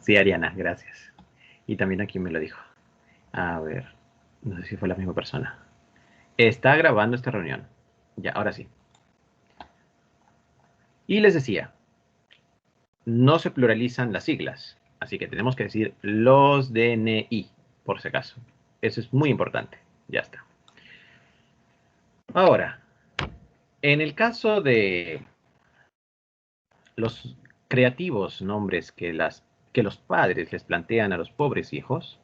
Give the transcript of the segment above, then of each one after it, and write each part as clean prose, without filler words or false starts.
Sí, Ariana, gracias. Y también aquí me lo dijo. A ver, no sé si fue la misma persona. Está grabando esta reunión. Ya, ahora sí. Y les decía, no se pluralizan las siglas. Así que tenemos que decir los DNI, por si acaso. Eso es muy importante. Ya está. Ahora, en el caso de los creativos nombres que los padres les plantean a los pobres hijos,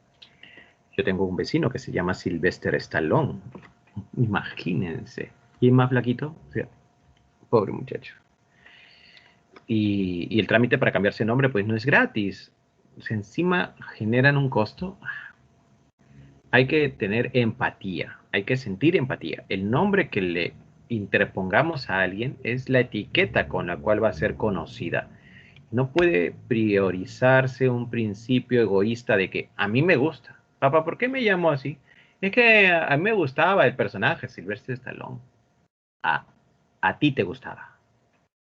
yo tengo un vecino que se llama Sylvester Stallone. Imagínense. Y más flaquito. O sea, pobre muchacho. Y el trámite para cambiarse nombre, pues no es gratis. O sea, encima generan un costo. Hay que tener empatía. Hay que sentir empatía. El nombre que le interpongamos a alguien es la etiqueta con la cual va a ser conocida. No puede priorizarse un principio egoísta de que a mí me gusta. Papá, ¿por qué me llamo así? Es que a mí me gustaba el personaje Sylvester Stallone. A, a ti te gustaba.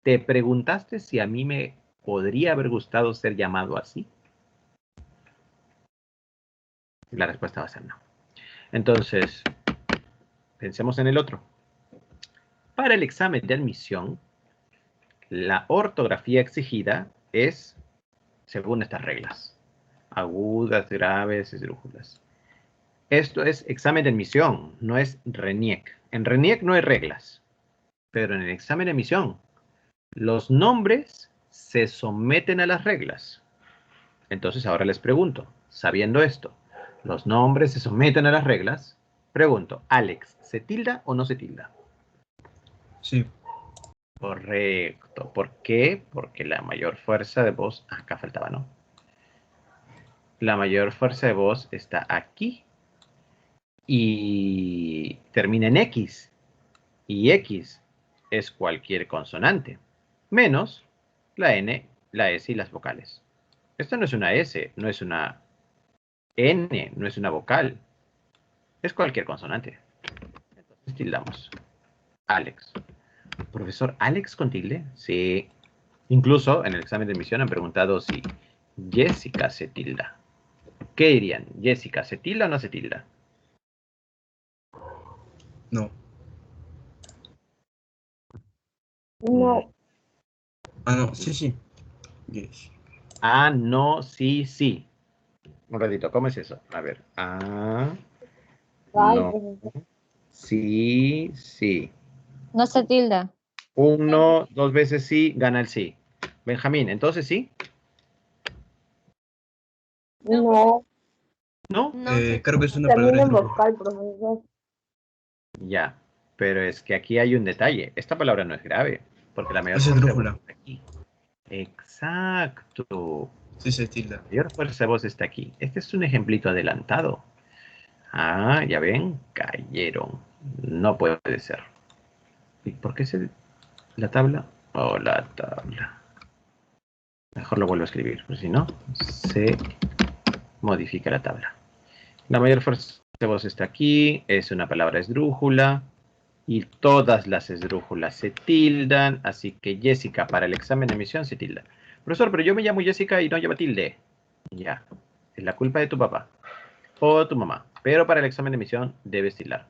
¿Te preguntaste si a mí me podría haber gustado ser llamado así? La respuesta va a ser no. Entonces, pensemos en el otro. Para el examen de admisión, la ortografía exigida es según estas reglas. Agudas, graves, esdrújulas. Esto es examen de admisión, no es RENIEC. En RENIEC no hay reglas, pero en el examen de admisión, los nombres se someten a las reglas. Entonces ahora les pregunto, sabiendo esto, los nombres se someten a las reglas, pregunto, Alex, ¿se tilda o no se tilda? Sí. Correcto. ¿Por qué? Porque la mayor fuerza de voz, acá faltaba, ¿no? La mayor fuerza de voz está aquí y termina en X. Y X es cualquier consonante, menos la N, la S y las vocales. Esto no es una S, no es una N, no es una vocal, es cualquier consonante. Entonces tildamos. Alex. ¿Profesor Alex con tilde? Sí. Incluso en el examen de admisión han preguntado si Jessica se tilda. ¿Qué dirían? ¿Jessica se tilda o no se tilda? No. No. Ah, no, sí, sí. Yes. Ah, no, sí, sí. Un ratito, ¿cómo es eso? A ver. Ah, Ay, no, sí, sí. No se tilda. Uno, dos veces sí, gana el sí. Benjamín, entonces sí. no. ¿No? Creo que es una palabra Termina en esdrújula. vocal, profesor. Ya. Pero es que aquí hay un detalle. Esta palabra no es grave, porque la mayor Es fuerza de voz esdrújula. está aquí. Exacto. Sí, se tilda. La mayor fuerza de voz está aquí. Este es un ejemplito adelantado. Ah, ya ven, cayeron. No puede ser. ¿Y por qué la tabla? Oh, la tabla. Mejor lo vuelvo a escribir, porque si no, se modifica la tabla. La mayor fuerza de voz está aquí, es una palabra esdrújula, y todas las esdrújulas se tildan, así que Jessica para el examen de admisión se tilda. Profesor, pero yo me llamo Jessica y no lleva tilde. Ya, es la culpa de tu papá o tu mamá, pero para el examen de admisión debes tildar.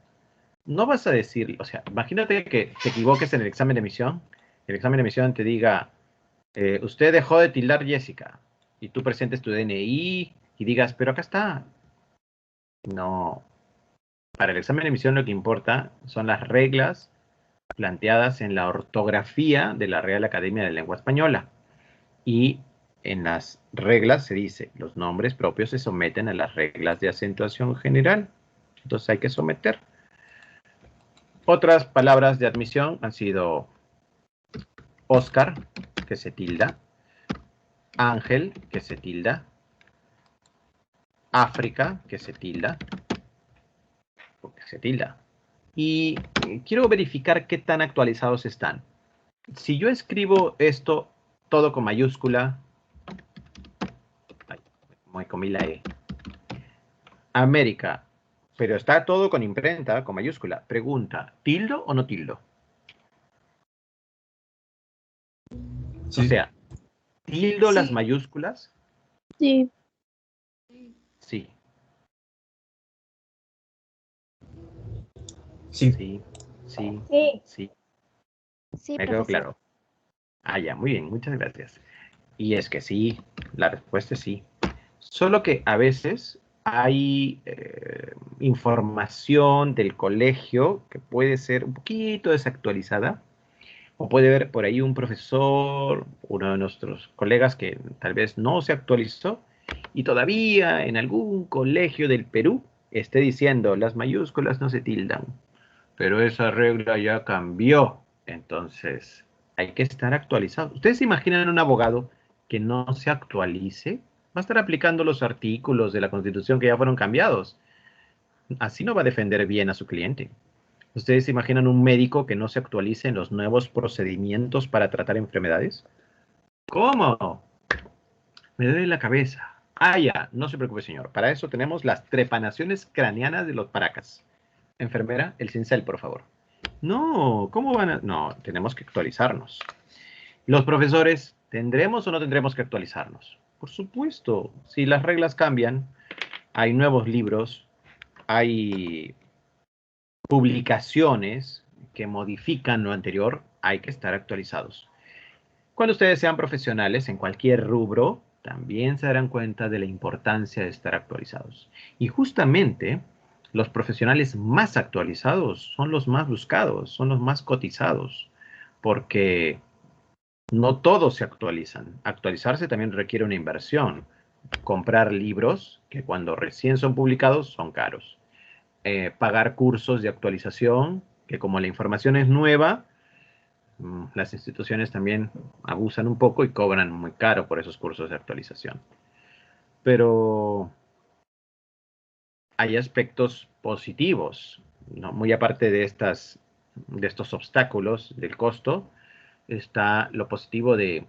No vas a decir, o sea, imagínate que te equivoques en el examen de admisión, el examen de admisión te diga, usted dejó de tildar Jessica, y tú presentes tu DNI y digas, pero acá está. No, para el examen de admisión lo que importa son las reglas planteadas en la ortografía de la Real Academia de Lengua Española. Y en las reglas se dice, los nombres propios se someten a las reglas de acentuación general. Entonces hay que someter. Otras palabras de admisión han sido Oscar, que se tilda, Ángel, que se tilda, África, que se tilda, porque se tilda. Y quiero verificar qué tan actualizados están. Si yo escribo esto todo con mayúscula, me comí la E, América, pero está todo con imprenta, con mayúscula. Pregunta, ¿tildo o no tildo? Sí. O sea, ¿tildo Sí. las mayúsculas? Sí. Sí, Sí. sí, sí, Sí. sí. Sí, Me quedó profesor. claro. Ah, ya, muy bien, muchas gracias. Y es que sí, la respuesta es sí. Solo que a veces hay información del colegio que puede ser un poquito desactualizada, o puede haber por ahí un profesor, uno de nuestros colegas que tal vez no se actualizó y todavía en algún colegio del Perú esté diciendo las mayúsculas no se tildan, pero esa regla ya cambió. Entonces, hay que estar actualizado. ¿Ustedes se imaginan un abogado que no se actualice? Va a estar aplicando los artículos de la Constitución que ya fueron cambiados. Así no va a defender bien a su cliente. ¿Ustedes se imaginan un médico que no se actualice en los nuevos procedimientos para tratar enfermedades? ¿Cómo? Me duele la cabeza. Ah, ya, no se preocupe, señor. Para eso tenemos las trepanaciones craneanas de los Paracas. Enfermera, el cincel, por favor. No, ¿cómo van a...? No, tenemos que actualizarnos. Los profesores, ¿tendremos o no tendremos que actualizarnos? Por supuesto, si las reglas cambian, hay nuevos libros, hay publicaciones que modifican lo anterior, hay que estar actualizados. Cuando ustedes sean profesionales en cualquier rubro, también se darán cuenta de la importancia de estar actualizados. Y justamente los profesionales más actualizados son los más buscados, son los más cotizados, porque no todos se actualizan. Actualizarse también requiere una inversión. Comprar libros que cuando recién son publicados son caros. Pagar cursos de actualización, que como la información es nueva, las instituciones también abusan un poco y cobran muy caro por esos cursos de actualización. Pero hay aspectos positivos, ¿no? Muy aparte de estos obstáculos del costo, está lo positivo de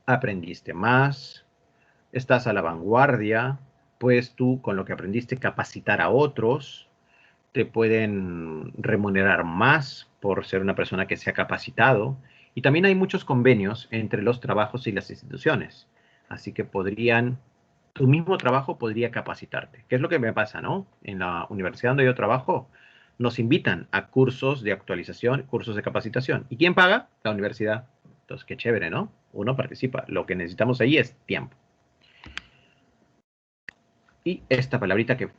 aprendiste más, estás a la vanguardia, puedes tú con lo que aprendiste capacitar a otros, te pueden remunerar más por ser una persona que se ha capacitado. Y también hay muchos convenios entre los trabajos y las instituciones. Así que tu mismo trabajo podría capacitarte. ¿Qué es lo que me pasa, no? En la universidad donde yo trabajo, nos invitan a cursos de actualización, cursos de capacitación. ¿Y quién paga? La universidad. Entonces, qué chévere, ¿no? Uno participa. Lo que necesitamos ahí es tiempo. Y esta palabrita que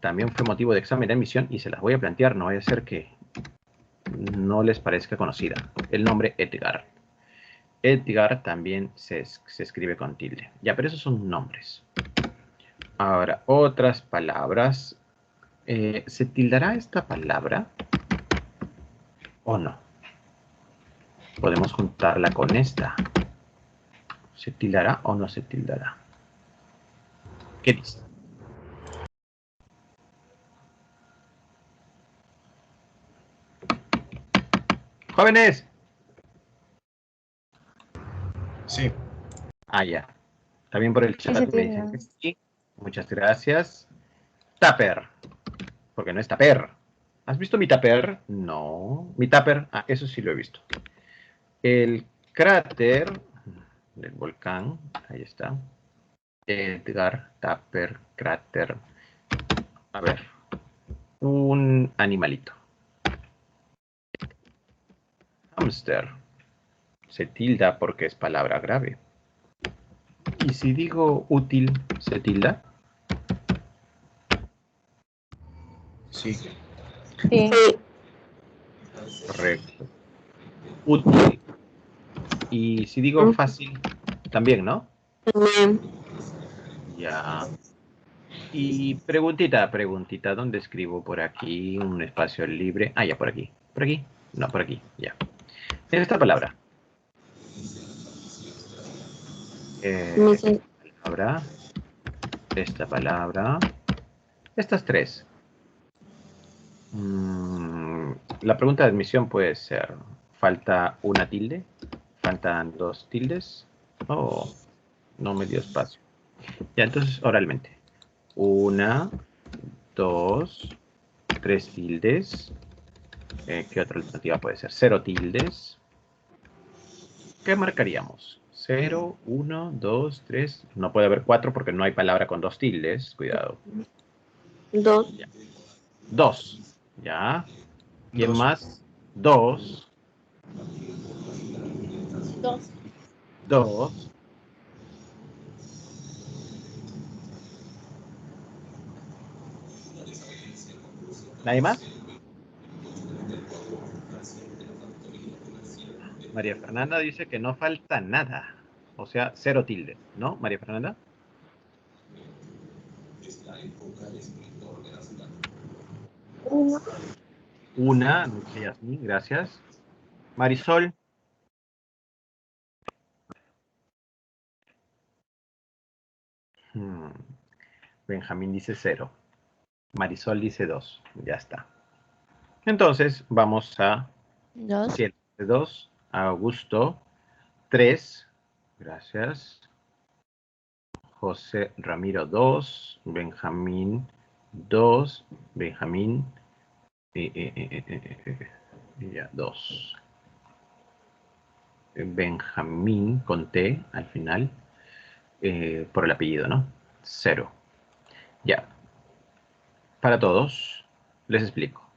también fue motivo de examen de admisión y se las voy a plantear, no vaya a ser que no les parezca conocida. El nombre Edgar. Edgar también se escribe con tilde. Ya, pero esos son nombres. Ahora, otras palabras. ¿Se tildará esta palabra o no? Podemos juntarla con esta. ¿Se tildará o no se tildará? ¿Qué dice? ¡Jóvenes! Sí. Ah, ya. También por el Sí, se chat me dicen tilda. que sí. Muchas gracias. Tupper. Porque no es tupper. ¿Has visto mi tupper? No. Mi tupper, eso sí lo he visto. El cráter del volcán, ahí está. Edgar, tupper, cráter. A ver, un animalito. Hamster. Se tilda porque es palabra grave. Y si digo útil, ¿se tilda? Sí. Sí. Correcto. Útil. Y si digo fácil, también, ¿no? Ya. Y preguntita, ¿dónde escribo? Por aquí, un espacio libre. Ah, ya, por aquí. ¿Por aquí? No, por aquí, ya. Esta palabra. Palabra. Esta palabra. Estas tres. La pregunta de admisión puede ser, ¿falta una tilde? ¿Faltan dos tildes? Oh, no me dio espacio. Ya, entonces, oralmente. Una, dos, tres tildes. ¿Qué otra alternativa puede ser? Cero tildes. ¿Qué marcaríamos? 0, 1, 2, 3. No puede haber 4 porque no hay palabra con 2 tildes. Cuidado. 2. 2. ¿Ya? ¿Quién Dos. más? 2. 2. 2. ¿Nadie más? María Fernanda dice que no falta nada. O sea, 0 tildes, ¿no, María Fernanda? Uno. Una, dice Yasmin, gracias. Marisol. Benjamín dice 0. Marisol dice 2. Ya está. Entonces, vamos a 2. 2. Augusto, 3. Gracias. José Ramiro, 2. Benjamín, 2. Benjamín, ya, 2. Benjamín, con T al final, por el apellido, ¿no? 0. Ya. Para todos, les explico.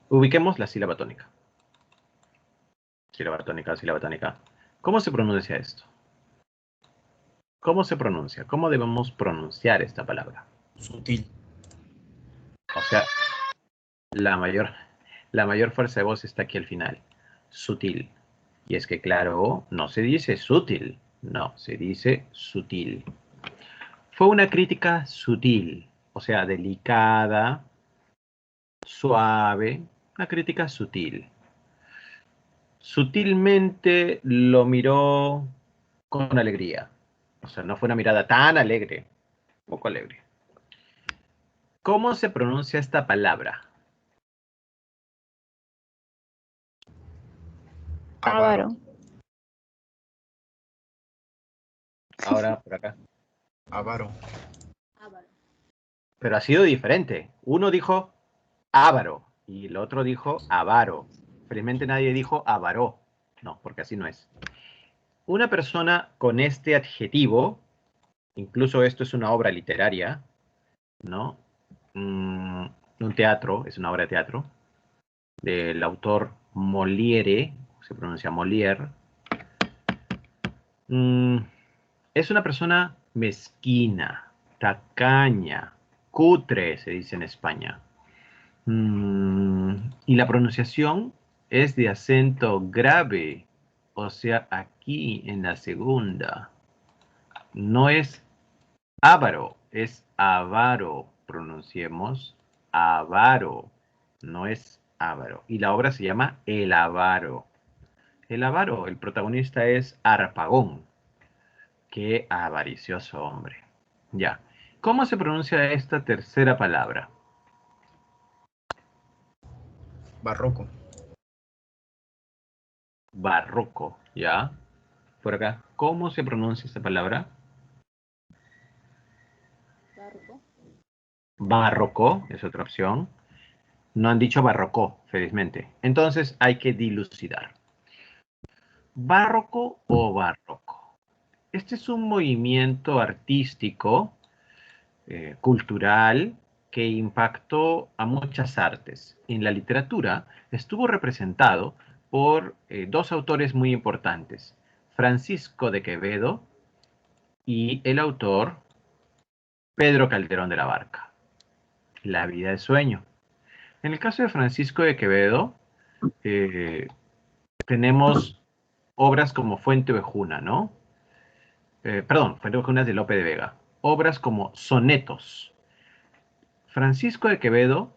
Ubiquemos la sílaba tónica. Sílaba tónica, sílaba tónica. ¿Cómo se pronuncia esto? ¿Cómo se pronuncia? ¿Cómo debemos pronunciar esta palabra? Sutil. O sea, la mayor fuerza de voz está aquí al final. Sutil. Y es que, claro, no se dice sutil. No, se dice sutil. Fue una crítica sutil. O sea, delicada, suave. Una crítica sutil. Sutilmente lo miró con alegría. O sea, no fue una mirada tan alegre. Un poco alegre. ¿Cómo se pronuncia esta palabra? Avaro. Ahora, por acá. Avaro. Pero ha sido diferente. Uno dijo ávaro y el otro dijo avaro. Felizmente nadie dijo avaró. No, porque así no es. Una persona con este adjetivo, incluso esto es una obra literaria, ¿no? Un teatro, es una obra de teatro, del autor Molière, se pronuncia Molière. Es una persona mezquina, tacaña, cutre, se dice en España. Y la pronunciación es de acento grave, o sea, aquí en la segunda. No es avaro, es avaro. Pronunciemos avaro, no es avaro. Y la obra se llama El Avaro. El Avaro, el protagonista es Harpagón. Qué avaricioso hombre. Ya. ¿Cómo se pronuncia esta tercera palabra? Barroco. Barroco, ¿ya? Por acá. ¿Cómo se pronuncia esta palabra? Barroco. Barroco es otra opción. No han dicho barroco, felizmente. Entonces hay que dilucidar. ¿Barroco o barroco? Este es un movimiento artístico, cultural, que impactó a muchas artes. En la literatura estuvo representado por dos autores muy importantes, Francisco de Quevedo y el autor Pedro Calderón de la Barca, La vida de sueño. En el caso de Francisco de Quevedo, tenemos obras como Fuente Ovejuna, ¿no? Perdón, Fuente Ovejuna es de Lope de Vega. Obras como sonetos. Francisco de Quevedo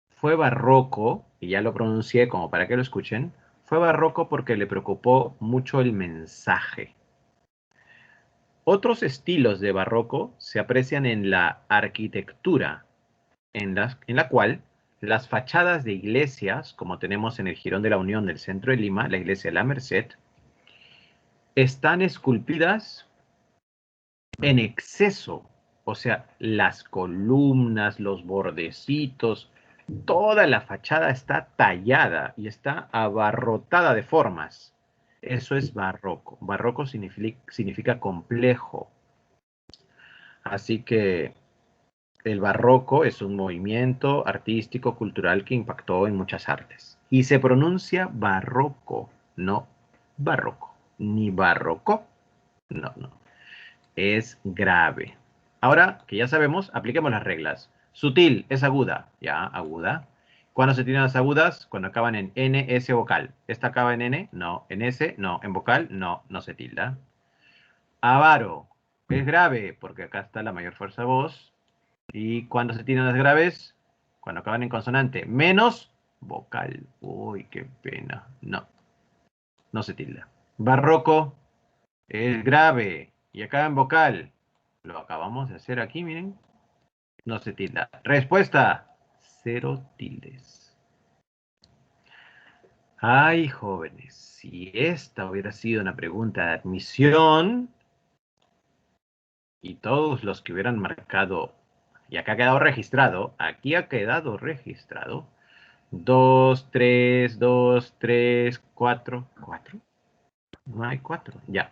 fue barroco, y ya lo pronuncié como para que lo escuchen, fue barroco porque le preocupó mucho el mensaje. Otros estilos de barroco se aprecian en la arquitectura, en la cual las fachadas de iglesias, como tenemos en el Jirón de la Unión del centro de Lima, la iglesia de la Merced, están esculpidas en exceso. O sea, las columnas, los bordecitos, toda la fachada está tallada y está abarrotada de formas. Eso es barroco. Barroco significa complejo. Así que el barroco es un movimiento artístico, cultural que impactó en muchas artes. Y se pronuncia barroco, no barroco, ni barroco. No, no. Es grave. Ahora que ya sabemos, apliquemos las reglas. Sutil es aguda. Ya, aguda. ¿Cuándo se tienen las agudas? Cuando acaban en N, S vocal. ¿Esta acaba en N? No. ¿En S? No. ¿En vocal? No, no se tilda. Avaro es grave porque acá está la mayor fuerza de voz. ¿Y cuándo se tienen las graves? Cuando acaban en consonante. Menos vocal. Uy, qué pena. No, no se tilda. Barroco es grave y acaba en vocal. Lo acabamos de hacer aquí, miren. No se tilda. Respuesta: 0 tildes. Ay, jóvenes, si esta hubiera sido una pregunta de admisión y todos los que hubieran marcado, y acá ha quedado registrado, aquí ha quedado registrado, 2, 3, 2, 3, 4, 4. No hay 4, ya.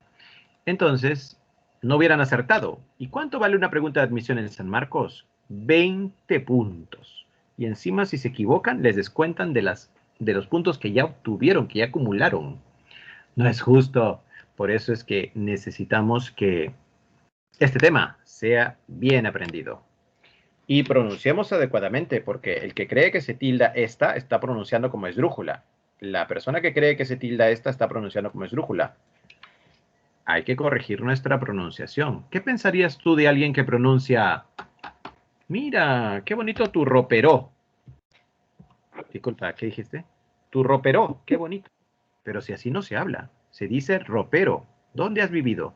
Entonces, no hubieran acertado. ¿Y cuánto vale una pregunta de admisión en San Marcos? 20 puntos. Y encima, si se equivocan, les descuentan de los puntos que ya obtuvieron, que ya acumularon. No es justo. Por eso es que necesitamos que este tema sea bien aprendido. Y pronunciemos adecuadamente, porque el que cree que se tilda esta está pronunciando como esdrújula. La persona que cree que se tilda esta está pronunciando como esdrújula. Hay que corregir nuestra pronunciación. ¿Qué pensarías tú de alguien que pronuncia, mira, qué bonito tu ropero? Disculpa, ¿qué dijiste? Tu ropero, qué bonito. Pero si así no se habla, se dice ropero. ¿Dónde has vivido?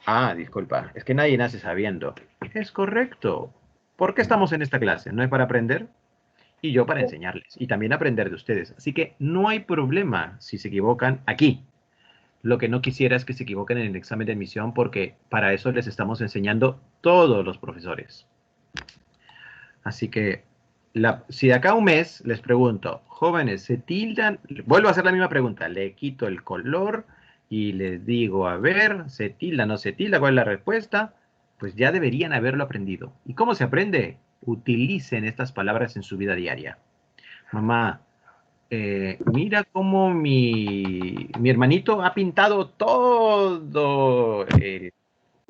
Ah, disculpa, es que nadie nace sabiendo. Es correcto. ¿Por qué estamos en esta clase? ¿No es para aprender? Y yo para enseñarles. Y también aprender de ustedes. Así que no hay problema si se equivocan aquí. Lo que no quisiera es que se equivoquen en el examen de admisión porque para eso les estamos enseñando todos los profesores. Así que, si de acá a un mes les pregunto, jóvenes, ¿se tildan? Vuelvo a hacer la misma pregunta, le quito el color y les digo, a ver, ¿se tilda, no se tilda? ¿Cuál es la respuesta? Pues ya deberían haberlo aprendido. ¿Y cómo se aprende? Utilicen estas palabras en su vida diaria. Mamá, mira cómo mi hermanito ha pintado todo,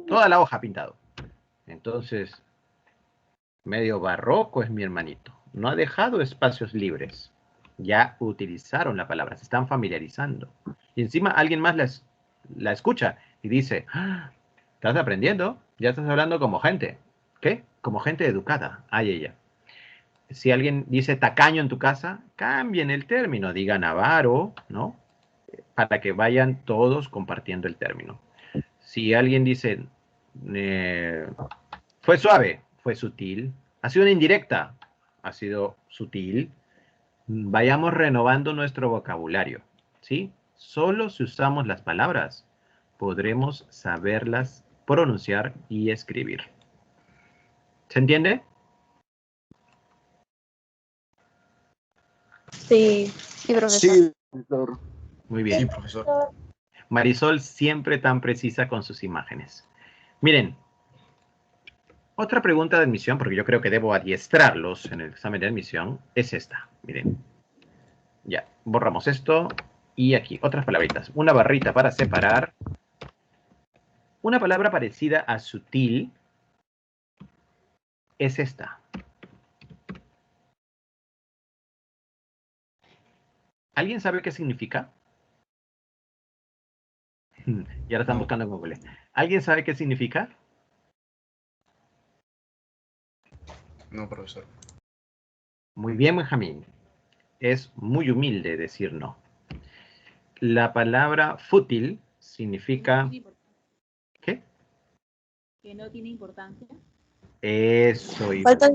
toda la hoja ha pintado. Entonces, medio barroco es mi hermanito. No ha dejado espacios libres. Ya utilizaron la palabra, se están familiarizando. Y encima alguien más la escucha y dice, "Ah, ¿estás aprendiendo? Ya estás hablando como gente. ¿Qué? Como gente educada. Ay, ella. Si alguien dice tacaño en tu casa, cambien el término, digan avaro, ¿no? Para que vayan todos compartiendo el término. Si alguien dice fue suave, fue sutil, ha sido una indirecta, ha sido sutil, vayamos renovando nuestro vocabulario, ¿sí? Solo si usamos las palabras podremos saberlas pronunciar y escribir. ¿Se entiende? Sí, sí, profesor. Sí, profesor. Muy bien. Sí, profesor. Marisol siempre tan precisa con sus imágenes. Miren, otra pregunta de admisión, porque yo creo que debo adiestrarlos en el examen de admisión, es esta. Miren, ya, borramos esto y aquí, otras palabritas. Una barrita para separar. Una palabra parecida a sutil es esta. ¿Alguien sabe qué significa? Y ahora están buscando en Google. ¿Alguien sabe qué significa? No, profesor. Muy bien, Benjamín. Es muy humilde decir no. La palabra fútil significa... ¿Qué? Que no tiene importancia. Eso. Falta.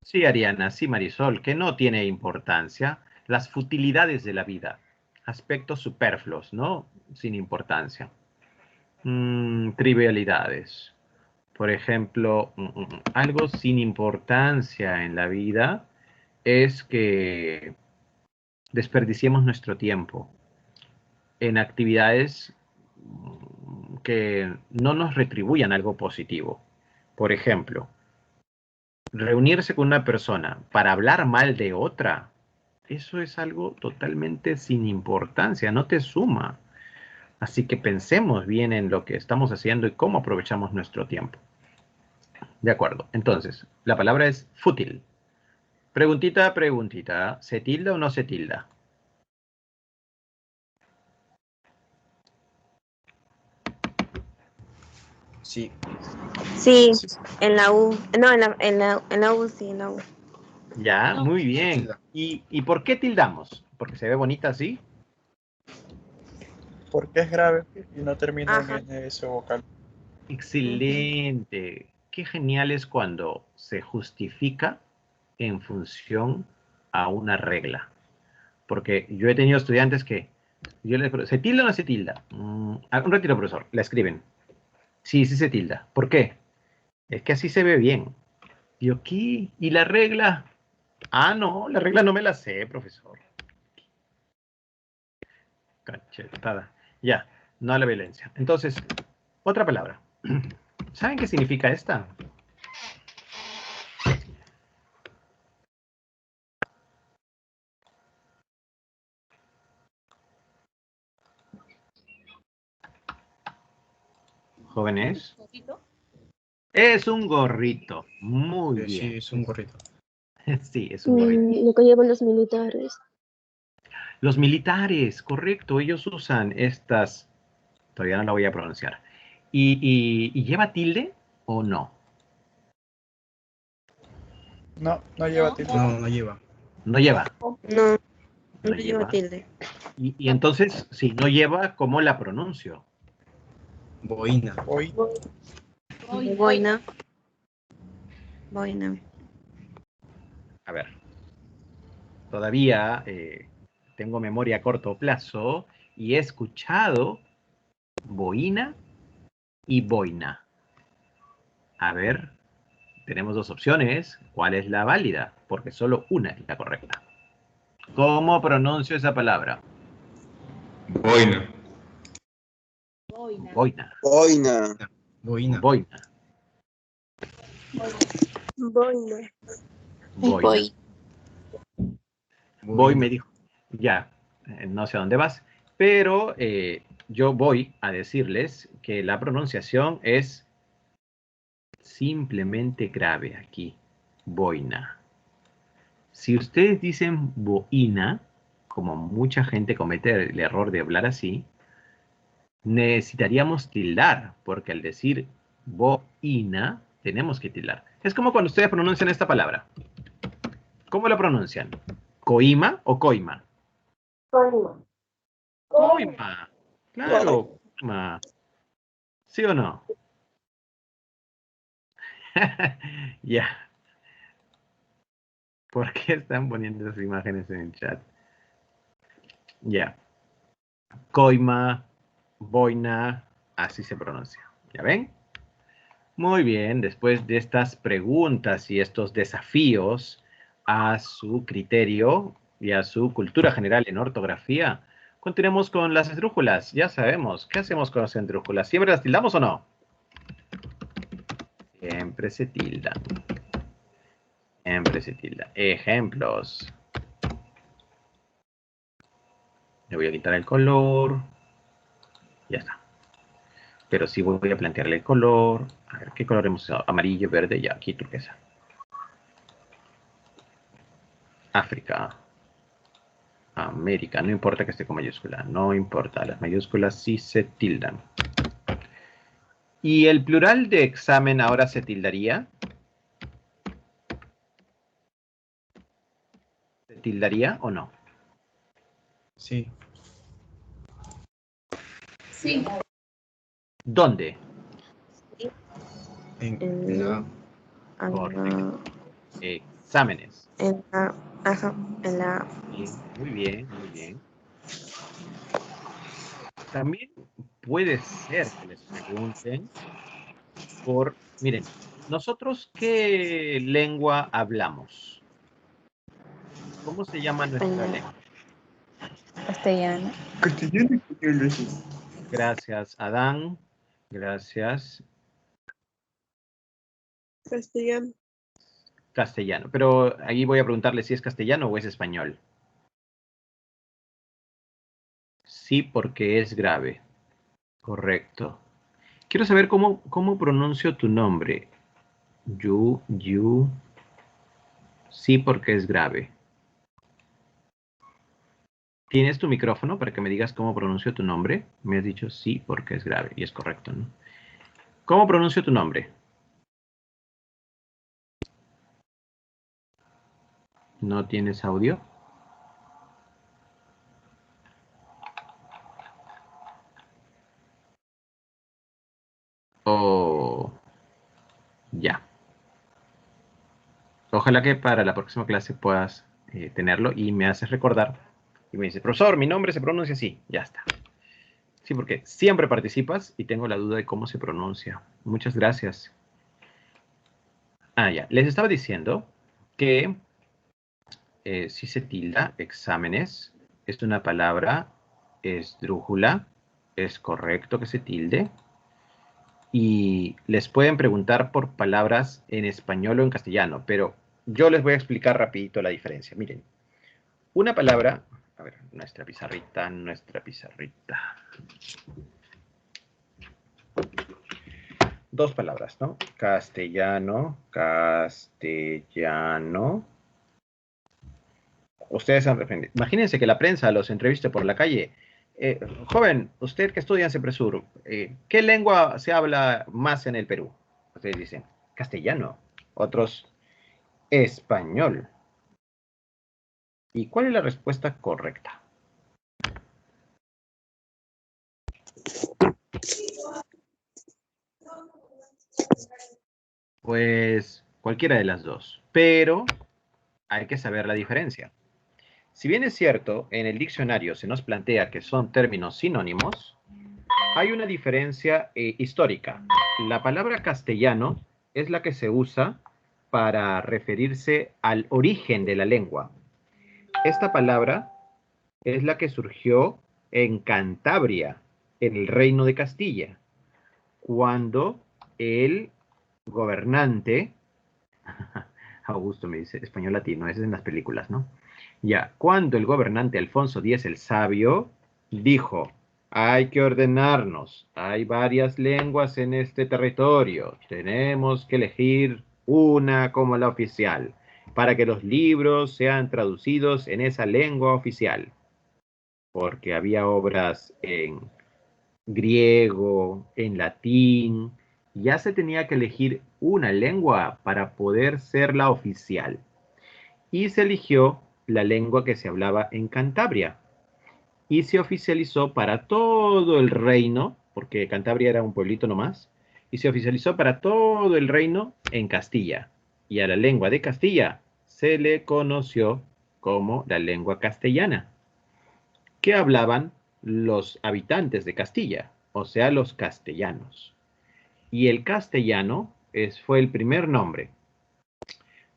Sí, Ariana, sí, Marisol, que no tiene importancia. Las futilidades de la vida. Aspectos superfluos, ¿no? Sin importancia. Trivialidades. Por ejemplo, algo sin importancia en la vida es que desperdiciemos nuestro tiempo. en actividades que no nos retribuyan algo positivo. Por ejemplo, reunirse con una persona para hablar mal de otra, eso es algo totalmente sin importancia, no te suma. Así que pensemos bien en lo que estamos haciendo y cómo aprovechamos nuestro tiempo. De acuerdo. Entonces, la palabra es fútil. Preguntita, preguntita. ¿Se tilda o no se tilda? Sí. Sí, Sí. en la U. No, en la U, sí, en la U. Ya, No. muy bien. Tilda. ¿Y por qué tildamos? ¿Porque se ve bonita así? Porque es grave y no termina Ajá. en ese vocal. Excelente. Qué genial es cuando se justifica en función a una regla. Porque yo he tenido estudiantes que ¿se tilda o no se tilda? Un retiro, profesor. La escriben. Sí, sí se tilda. ¿Por qué? Es que así se ve bien. ¿Y aquí? ¿Y la regla? Ah, no, la regla no me la sé, profesor. Cachetada. Ya, no a la violencia. Entonces, otra palabra. ¿Saben qué significa esta? Jóvenes. ¿Poquito? Es un gorrito. Muy Sí, bien. es un gorrito. Sí, es un gorrito. Lo que llevan los militares. Los militares, correcto. Ellos usan estas. Todavía no la voy a pronunciar. ¿Y lleva tilde o no? No, no lleva No. tilde. No, no lleva. No lleva. No, No no lleva lleva. tilde. Y entonces, si no lleva, ¿cómo la pronuncio? Boina. Hoy Boina. Boina. A ver. Todavía tengo memoria a corto plazo y he escuchado boina y boina. A ver, tenemos dos opciones. ¿Cuál es la válida? Porque solo una es la correcta. ¿Cómo pronuncio esa palabra? Boina. Boina. Boina. Boina. Boina. Boina. Boina. Boina. Voy. Voy, Boina. me dijo, ya, no sé a dónde vas, pero yo voy a decirles que la pronunciación es simplemente grave aquí. Boina. Si ustedes dicen boina, como mucha gente comete el error de hablar así, necesitaríamos tildar, porque al decir boina, tenemos que tildar. Es como cuando ustedes pronuncian esta palabra. ¿Cómo la pronuncian? ¿Coima o coima? Coima. Claro, coima. ¿Sí o no? Ya. ¿Por qué están poniendo esas imágenes en el chat? Ya. Coima, boina, así se pronuncia. ¿Ya ven? Muy bien, después de estas preguntas y estos desafíos a su criterio y a su cultura general en ortografía, continuemos con las esdrújulas. Ya sabemos, ¿qué hacemos con las esdrújulas? ¿Siempre las tildamos o no? Siempre se tildan. Siempre se tilda. Ejemplos. Le voy a quitar el color. Ya está. Pero sí voy a plantearle el color. A ver, ¿qué color hemos usado? Amarillo, verde, ya, aquí turquesa. África. América. No importa que esté con mayúscula. No importa. Las mayúsculas sí se tildan. ¿Y el plural de examen ahora se tildaría? ¿Se tildaría o no? Sí. Sí. ¿Dónde? En la Correcto. Exámenes. Ajá, en la Bien, muy bien, muy bien. También puede ser que les pregunten miren, nosotros ¿qué lengua hablamos? ¿Cómo se llama nuestra lengua? Castellano. Castellano, español, sí. Gracias, Adán. Gracias. Castellano. Castellano. Pero ahí voy a preguntarle si es castellano o es español. Sí, porque es grave. Correcto. Quiero saber cómo pronuncio tu nombre. You. Sí, porque es grave. ¿Tienes tu micrófono para que me digas cómo pronuncio tu nombre? Me has dicho sí, porque es grave. Y es correcto, ¿no? ¿Cómo pronuncio tu nombre? ¿No tienes audio? Oh, ya. Ojalá que para la próxima clase puedas tenerlo y me haces recordar. Y me dice, profesor, mi nombre se pronuncia así. Ya está. Sí, porque siempre participas y tengo la duda de cómo se pronuncia. Muchas gracias. Ah, ya. Les estaba diciendo que si se tilda exámenes, es una palabra esdrújula. Es correcto que se tilde. Y les pueden preguntar por palabras en español o en castellano, pero yo les voy a explicar rapidito la diferencia. Miren, una palabra, a ver, nuestra pizarrita. Dos palabras, ¿no? Castellano. Ustedes han aprendido. Imagínense que la prensa los entreviste por la calle. Joven, usted que estudia en CEPRESUR, ¿qué lengua se habla más en el Perú? Ustedes dicen, castellano. Otros, español. ¿Y cuál es la respuesta correcta? Pues cualquiera de las dos, pero hay que saber la diferencia. Si bien es cierto, en el diccionario se nos plantea que son términos sinónimos, hay una diferencia histórica. La palabra castellano es la que se usa para referirse al origen de la lengua. Esta palabra es la que surgió en Cantabria, en el Reino de Castilla, cuando el gobernante, Augusto me dice, español latino, ese es en las películas, ¿no? Ya, cuando el gobernante Alfonso X el Sabio dijo, hay que ordenarnos, hay varias lenguas en este territorio, tenemos que elegir una como la oficial, para que los libros sean traducidos en esa lengua oficial, porque había obras en griego, en latín, ya se tenía que elegir una lengua para poder ser la oficial. Y se eligió la lengua que se hablaba en Cantabria. Y se oficializó para todo el reino, porque Cantabria era un pueblito nomás, y se oficializó para todo el reino en Castilla. Y a la lengua de Castilla se le conoció como la lengua castellana, que hablaban los habitantes de Castilla, o sea, los castellanos. Y el castellano fue el primer nombre.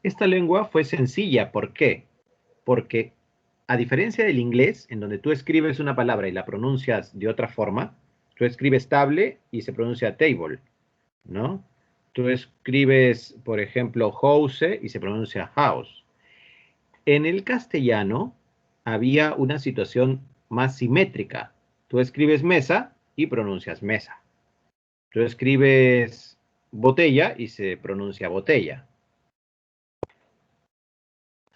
Esta lengua fue sencilla, ¿por qué? Porque a diferencia del inglés, en donde tú escribes una palabra y la pronuncias de otra forma, tú escribes table y se pronuncia table, ¿no? Tú escribes, por ejemplo, house y se pronuncia house. En el castellano había una situación más simétrica. Tú escribes mesa y pronuncias mesa. Tú escribes botella y se pronuncia botella.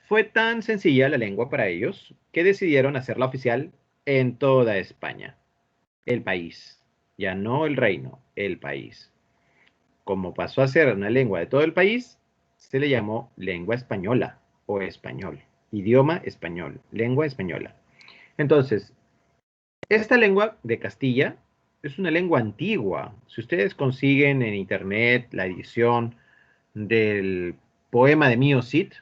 Fue tan sencilla la lengua para ellos que decidieron hacerla oficial en toda España. El país, ya no el reino, el país. Como pasó a ser una lengua de todo el país, se le llamó lengua española o español. Idioma español, lengua española. Entonces, esta lengua de Castilla es una lengua antigua. Si ustedes consiguen en internet la edición del poema de Mío Cid,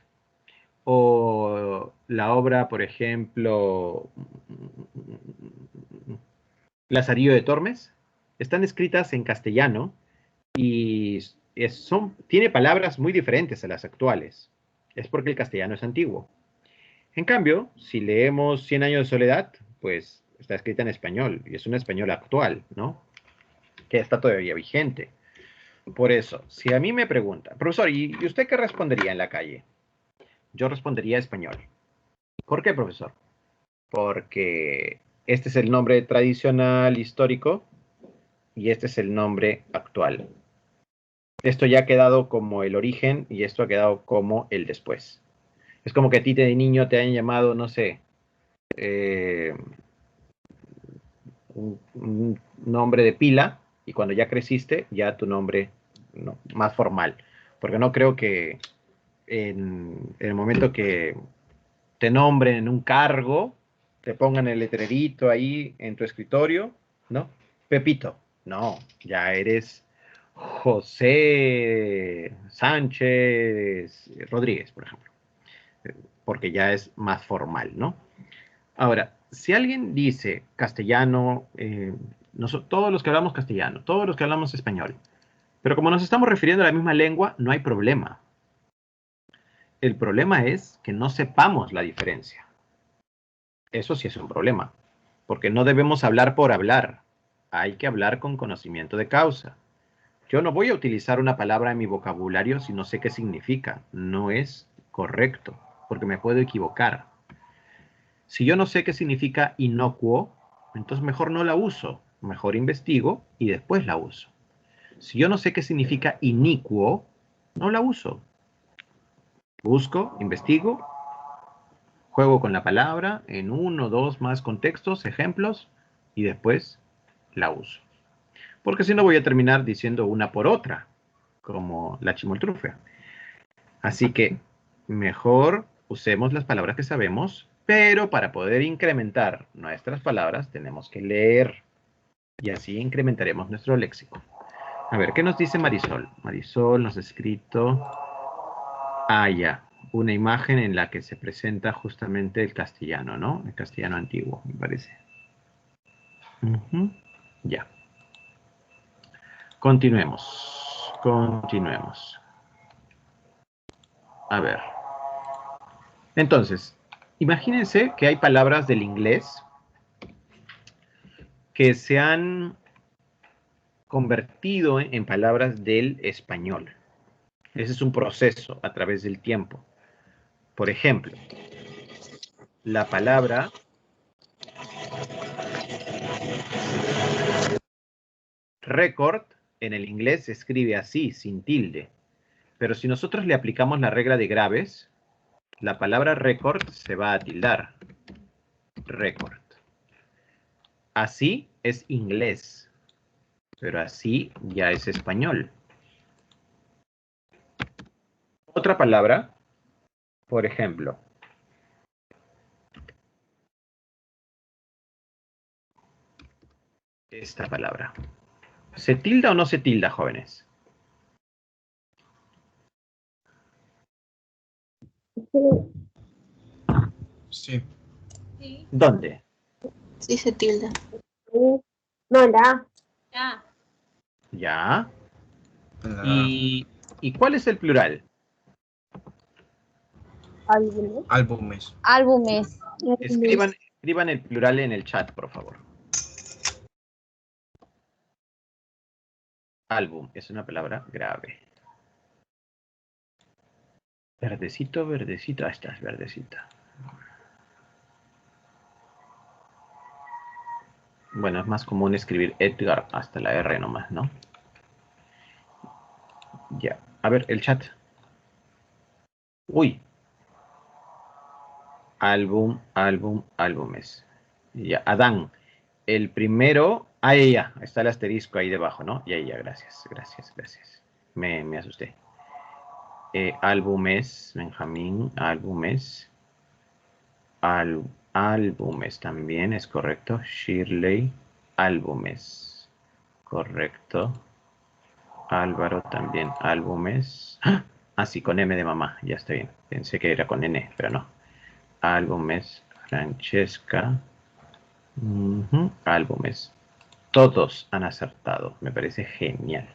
o la obra, por ejemplo, Lazarillo de Tormes, están escritas en castellano y tiene palabras muy diferentes a las actuales. Es porque el castellano es antiguo. En cambio, si leemos Cien años de soledad, pues está escrita en español y es un español actual, ¿no? Que está todavía vigente. Por eso, si a mí me preguntan, profesor, ¿y usted qué respondería en la calle? Yo respondería español. ¿Por qué, profesor? Porque este es el nombre tradicional, histórico, y este es el nombre actual. Esto ya ha quedado como el origen y esto ha quedado como el después. Es como que a ti de niño te han llamado, no sé, un nombre de pila, y cuando ya creciste, ya tu nombre no, más formal. Porque no creo que en el momento que te nombren en un cargo, te pongan el letrerito ahí en tu escritorio, ¿no? Pepito. No, ya eres José Sánchez Rodríguez, por ejemplo. Porque ya es más formal, ¿no? Ahora, si alguien dice castellano, todos los que hablamos castellano, todos los que hablamos español, pero como nos estamos refiriendo a la misma lengua, no hay problema. El problema es que no sepamos la diferencia. Eso sí es un problema, porque no debemos hablar por hablar. Hay que hablar con conocimiento de causa. Yo no voy a utilizar una palabra en mi vocabulario si no sé qué significa. No es correcto, porque me puedo equivocar. Si yo no sé qué significa inocuo, entonces mejor no la uso. Mejor investigo y después la uso. Si yo no sé qué significa inicuo, no la uso. Busco, investigo, juego con la palabra en uno o dos más contextos, ejemplos, y después la uso. Porque si no voy a terminar diciendo una por otra, como la chimoltrufia. Así que mejor usemos las palabras que sabemos, pero para poder incrementar nuestras palabras tenemos que leer y así incrementaremos nuestro léxico. A ver, ¿qué nos dice Marisol? Marisol nos ha escrito, ya, una imagen en la que se presenta justamente el castellano, ¿no? El castellano antiguo, me parece. Ya. Continuemos. A ver. Entonces, imagínense que hay palabras del inglés que se han convertido en palabras del español. Ese es un proceso a través del tiempo. Por ejemplo, la palabra récord en el inglés se escribe así, sin tilde. Pero si nosotros le aplicamos la regla de Graves, la palabra récord se va a tildar. Récord. Así es inglés, pero así ya es español. Otra palabra, por ejemplo, esta palabra. ¿Se tilda o no se tilda, jóvenes? Sí. Sí. ¿Dónde? Sí se tilda. No, la. Ya. Ya. La- ¿Y cuál es el plural? Álbumes. álbumes. Álbumes. Escriban el plural en el chat, por favor. Álbum es una palabra grave. Verdecito, verdecito. Ah, está, es verdecita. Bueno, es más común escribir Edgar hasta la R nomás, ¿no? Ya. A ver, el chat. Uy. Álbum, álbumes. Ya, Adán. El primero. Ya. Está el asterisco ahí debajo, ¿no? Ya, gracias. Me asusté. Álbumes, Benjamín, álbumes. Álbumes también, es correcto. Shirley, álbumes. Correcto. Álvaro también, álbumes. Sí, con M de mamá, ya está bien. Pensé que era con N, pero no. Álbumes, Francesca. Álbumes. Todos han acertado, me parece genial.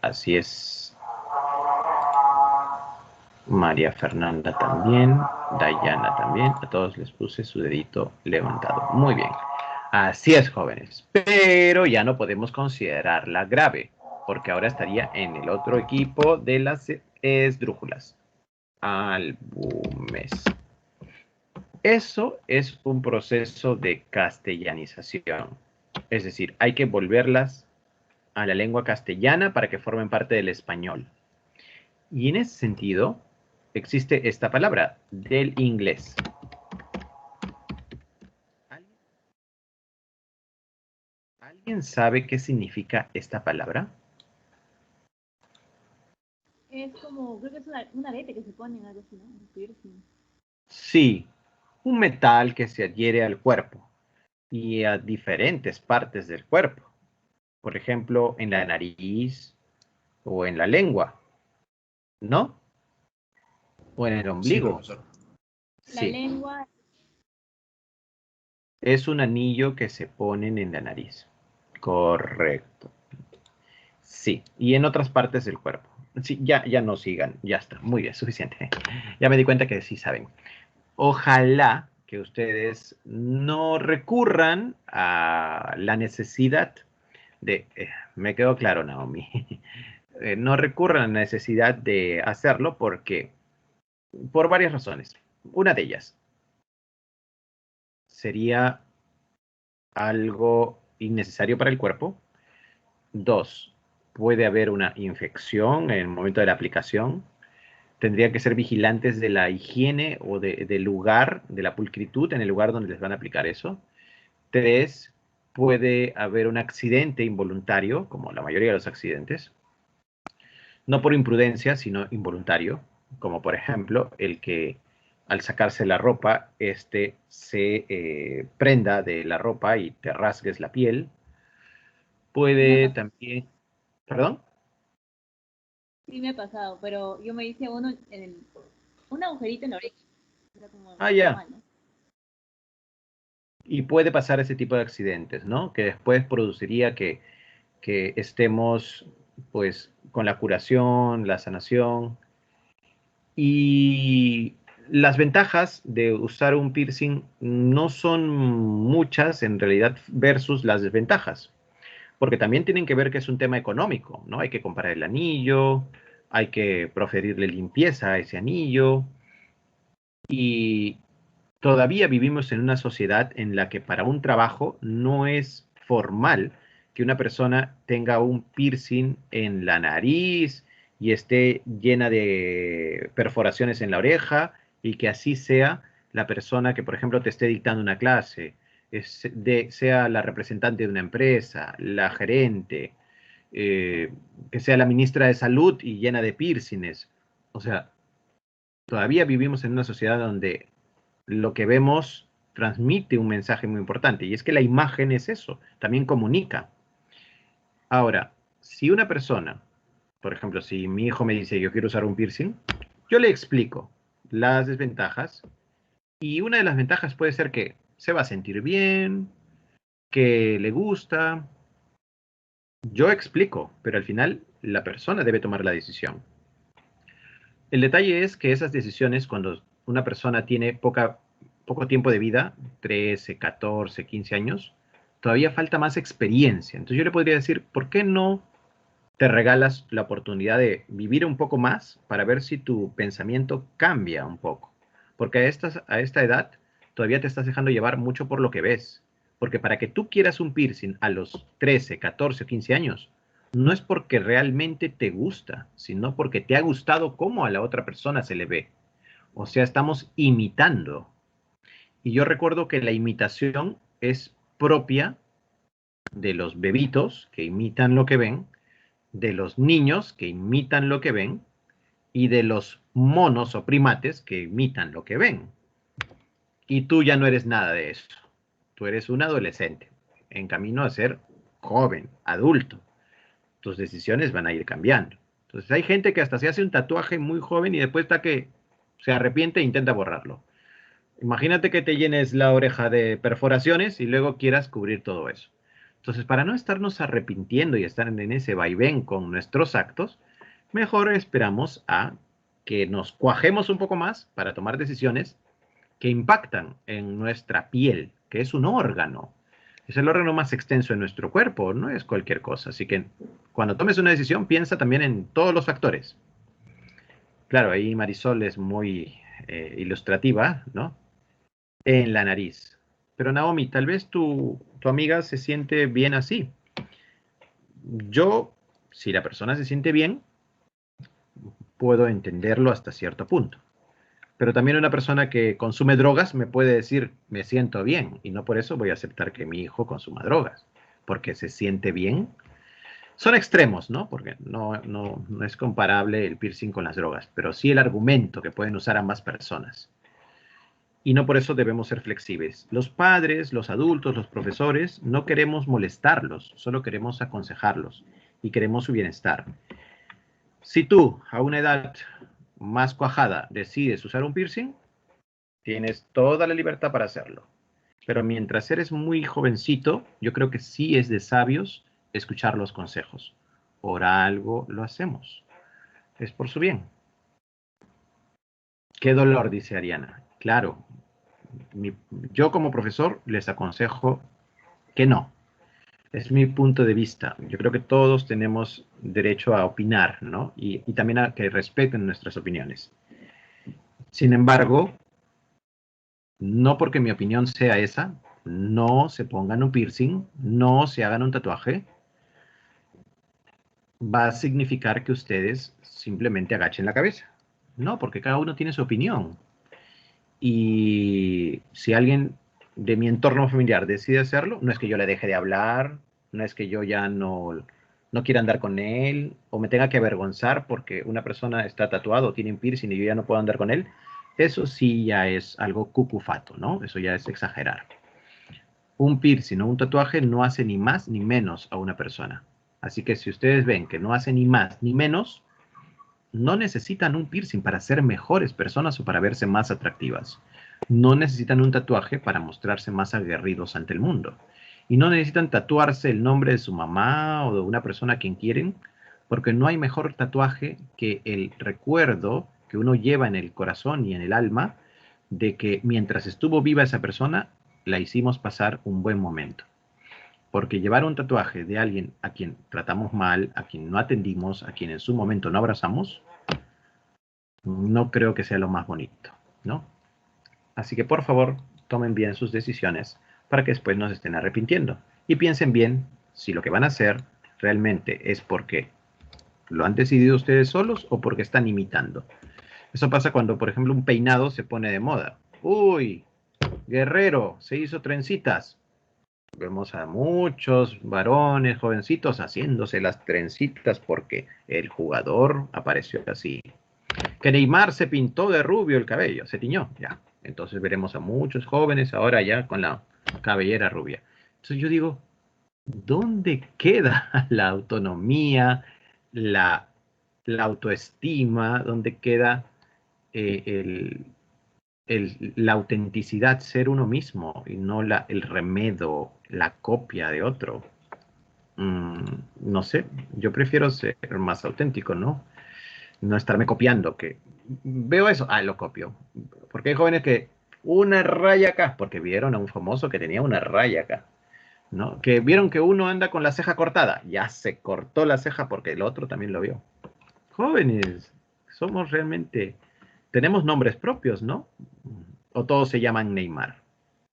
Así es. María Fernanda también. Dayana también. A todos les puse su dedito levantado. Muy bien. Así es, jóvenes. Pero ya no podemos considerarla grave, porque ahora estaría en el otro equipo de las esdrújulas. Álbumes. Eso es un proceso de castellanización. Es decir, hay que volverlas a la lengua castellana para que formen parte del español. Y en ese sentido, existe esta palabra del inglés. ¿Alguien sabe qué significa esta palabra? Es como, creo que es un arete que se pone en algo así, ¿no? Un piercing. Sí, un metal que se adhiere al cuerpo y a diferentes partes del cuerpo. Por ejemplo, en la nariz o en la lengua, ¿no? O en el Sí, ombligo. profesor. La Sí, lengua, es un anillo que se ponen en la nariz. Correcto. Sí, y en otras partes del cuerpo. Sí, ya no sigan, ya está, muy bien, suficiente. Ya me di cuenta que sí saben. Ojalá que ustedes no recurran a la necesidad de, me quedó claro, Naomi, no recurran a la necesidad de hacerlo porque, por varias razones. Una de ellas sería algo innecesario para el cuerpo. Dos, puede haber una infección en el momento de la aplicación. Tendrían que ser vigilantes de la higiene o del lugar, de la pulcritud en el lugar donde les van a aplicar eso. Tres, puede haber un accidente involuntario, como la mayoría de los accidentes, no por imprudencia, sino involuntario, como por ejemplo el que al sacarse la ropa, se prenda de la ropa y te rasgues la piel. sí me ha Puede pasado, también, perdón, sí me ha pasado, pero yo me hice uno un agujerito en la oreja. Era como ya, normal, ¿no? y puede pasar ese tipo de accidentes, ¿no? Que después produciría que estemos, pues, con la curación, la sanación. Y las ventajas de usar un piercing no son muchas en realidad versus las desventajas, porque también tienen que ver que es un tema económico, ¿no? Hay que comprar el anillo, hay que proferirle limpieza a ese anillo y todavía vivimos en una sociedad en la que para un trabajo no es formal que una persona tenga un piercing en la nariz y esté llena de perforaciones en la oreja y que así sea la persona que, por ejemplo, te esté dictando una clase, sea la representante de una empresa, la gerente, que sea la ministra de salud y llena de piercings. O sea, todavía vivimos en una sociedad donde lo que vemos transmite un mensaje muy importante y es que la imagen es eso, también comunica. Ahora, si una persona, por ejemplo, si mi hijo me dice yo quiero usar un piercing, yo le explico las desventajas y una de las ventajas puede ser que se va a sentir bien, que le gusta. Yo explico, pero al final la persona debe tomar la decisión. El detalle es que esas decisiones, cuando una persona tiene poco tiempo de vida, 13, 14, 15 años, todavía falta más experiencia. Entonces yo le podría decir, ¿por qué no te regalas la oportunidad de vivir un poco más para ver si tu pensamiento cambia un poco? Porque a esta edad todavía te estás dejando llevar mucho por lo que ves. Porque para que tú quieras un piercing a los 13, 14 o 15 años, no es porque realmente te gusta, sino porque te ha gustado cómo a la otra persona se le ve. O sea, estamos imitando. Y yo recuerdo que la imitación es propia de los bebitos que imitan lo que ven, de los niños que imitan lo que ven y de los monos o primates que imitan lo que ven. Y tú ya no eres nada de eso. Tú eres un adolescente en camino a ser joven, adulto. Tus decisiones van a ir cambiando. Entonces hay gente que hasta se hace un tatuaje muy joven y después está que se arrepiente e intenta borrarlo. Imagínate que te llenes la oreja de perforaciones y luego quieras cubrir todo eso. Entonces, para no estarnos arrepintiendo y estar en ese vaivén con nuestros actos, mejor esperamos a que nos cuajemos un poco más para tomar decisiones que impactan en nuestra piel, que es un órgano. Es el órgano más extenso de nuestro cuerpo, no es cualquier cosa. Así que cuando tomes una decisión, piensa también en todos los factores. Claro, ahí Marisol es muy ilustrativa, ¿no? En la nariz. Pero Naomi, tal vez tu amiga se siente bien así. Yo, si la persona se siente bien, puedo entenderlo hasta cierto punto. Pero también una persona que consume drogas me puede decir, me siento bien, y no por eso voy a aceptar que mi hijo consuma drogas, porque se siente bien. Son extremos, ¿no? Porque no es comparable el piercing con las drogas, pero sí el argumento que pueden usar ambas personas. Y no por eso debemos ser flexibles. Los padres, los adultos, los profesores, no queremos molestarlos, solo queremos aconsejarlos y queremos su bienestar. Si tú, a una edad más cuajada, decides usar un piercing, tienes toda la libertad para hacerlo. Pero mientras eres muy jovencito, yo creo que sí es de sabios escuchar los consejos. Por algo lo hacemos. Es por su bien. Qué dolor, dice Ariana. Claro, yo como profesor les aconsejo que no. Es mi punto de vista. Yo creo que todos tenemos derecho a opinar, ¿no? Y también a que respeten nuestras opiniones. Sin embargo, no porque mi opinión sea esa, no se pongan un piercing, no se hagan un tatuaje, va a significar que ustedes simplemente agachen la cabeza. No, porque cada uno tiene su opinión. Y si alguien de mi entorno familiar decide hacerlo, no es que yo le deje de hablar, no es que yo ya no quiera andar con él o me tenga que avergonzar porque una persona está tatuado o tiene un piercing y yo ya no puedo andar con él. Eso sí ya es algo cucufato, ¿no? Eso ya es exagerar. Un piercing o un tatuaje no hace ni más ni menos a una persona. Así que si ustedes ven que no hace ni más ni menos, no necesitan un piercing para ser mejores personas o para verse más atractivas. No necesitan un tatuaje para mostrarse más aguerridos ante el mundo. Y no necesitan tatuarse el nombre de su mamá o de una persona a quien quieren, porque no hay mejor tatuaje que el recuerdo que uno lleva en el corazón y en el alma de que mientras estuvo viva esa persona, la hicimos pasar un buen momento. Porque llevar un tatuaje de alguien a quien tratamos mal, a quien no atendimos, a quien en su momento no abrazamos, no creo que sea lo más bonito, ¿no? Así que por favor, tomen bien sus decisiones para que después no se estén arrepintiendo. Y piensen bien si lo que van a hacer realmente es porque lo han decidido ustedes solos o porque están imitando. Eso pasa cuando, por ejemplo, un peinado se pone de moda. Uy, Guerrero, se hizo trencitas. Vemos a muchos varones jovencitos haciéndose las trencitas porque el jugador apareció así. Que Neymar se pintó de rubio el cabello, se tiñó, ya. Entonces veremos a muchos jóvenes ahora ya con la cabellera rubia. Entonces yo digo, ¿dónde queda la autonomía, la autoestima? ¿Dónde queda la autenticidad, ser uno mismo y no el remedo, la copia de otro? No sé, yo prefiero ser más auténtico, ¿no? No estarme copiando, que veo eso, lo copio. Porque hay jóvenes que una raya acá, porque vieron a un famoso que tenía una raya acá, ¿no? Que vieron que uno anda con la ceja cortada, ya se cortó la ceja porque el otro también lo vio. Jóvenes, somos realmente, tenemos nombres propios, ¿no? O todos se llaman Neymar,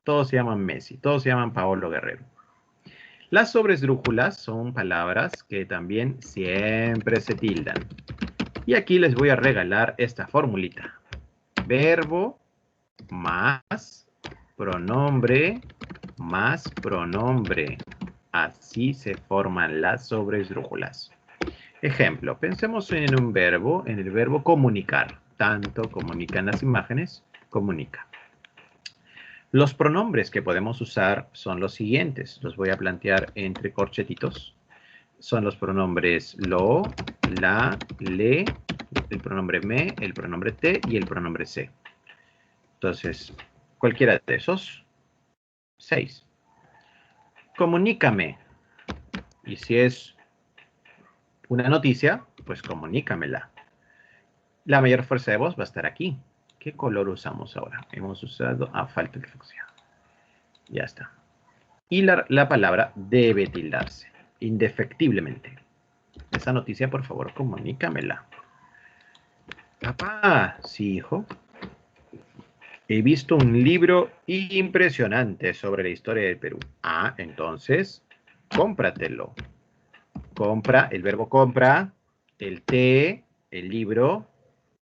todos se llaman Messi, todos se llaman Paolo Guerrero. Las sobresdrújulas son palabras que también siempre se tildan. Y aquí les voy a regalar esta formulita. Verbo más pronombre más pronombre. Así se forman las sobresdrújulas. Ejemplo, pensemos en un verbo, en el verbo comunicar. Tanto comunican las imágenes, comunica. Los pronombres que podemos usar son los siguientes. Los voy a plantear entre corchetitos. Son los pronombres lo, la, le, el pronombre me, el pronombre te y el pronombre se. Entonces, cualquiera de esos. 6. Comunícame. Y si es una noticia, pues comunícamela. La mayor fuerza de voz va a estar aquí. ¿Qué color usamos ahora? Hemos usado... falta el fucsia. Ya está. Y la palabra debe tildarse. Indefectiblemente. Esa noticia, por favor, comunícamela. Papá, sí, hijo. He visto un libro impresionante sobre la historia del Perú. Entonces, cómpratelo. Compra, el verbo compra, el té, el libro.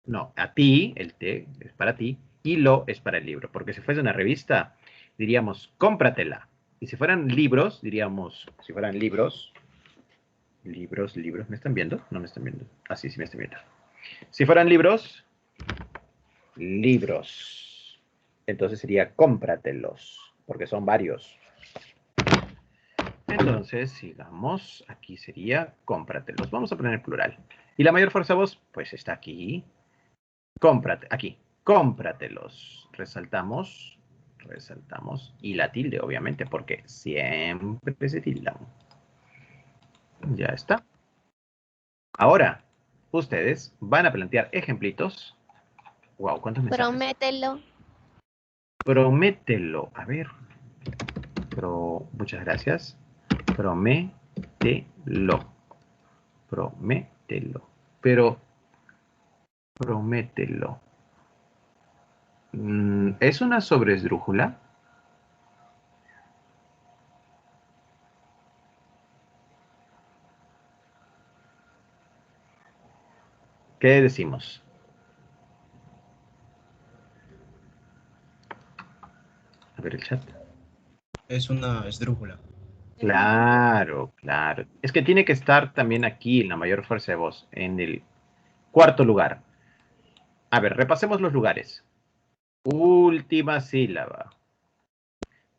No, a ti, el té es para ti, y lo es para el libro. Porque si fuese una revista, diríamos, cómpratela. Y si fueran libros, diríamos, si fueran libros, ¿me están viendo? No me están viendo. Sí, sí me están viendo. Si fueran libros, entonces sería cómpratelos, porque son varios. Entonces, sigamos, aquí sería cómpratelos. Vamos a poner en plural. ¿Y la mayor fuerza de voz? Pues está aquí. Aquí, cómpratelos. Resaltamos, y la tilde, obviamente, porque siempre se tildan. Ya está. Ahora, ustedes van a plantear ejemplitos. Wow, ¿cuántos mensajes? Promételo. Promételo. A ver. Muchas gracias. Promételo. Pero, promételo. ¿Es una sobresdrújula? ¿Qué decimos? A ver el chat. Es una esdrújula. Claro, claro. Es que tiene que estar también aquí en la mayor fuerza de voz, en el cuarto lugar. A ver, repasemos los lugares. Última sílaba.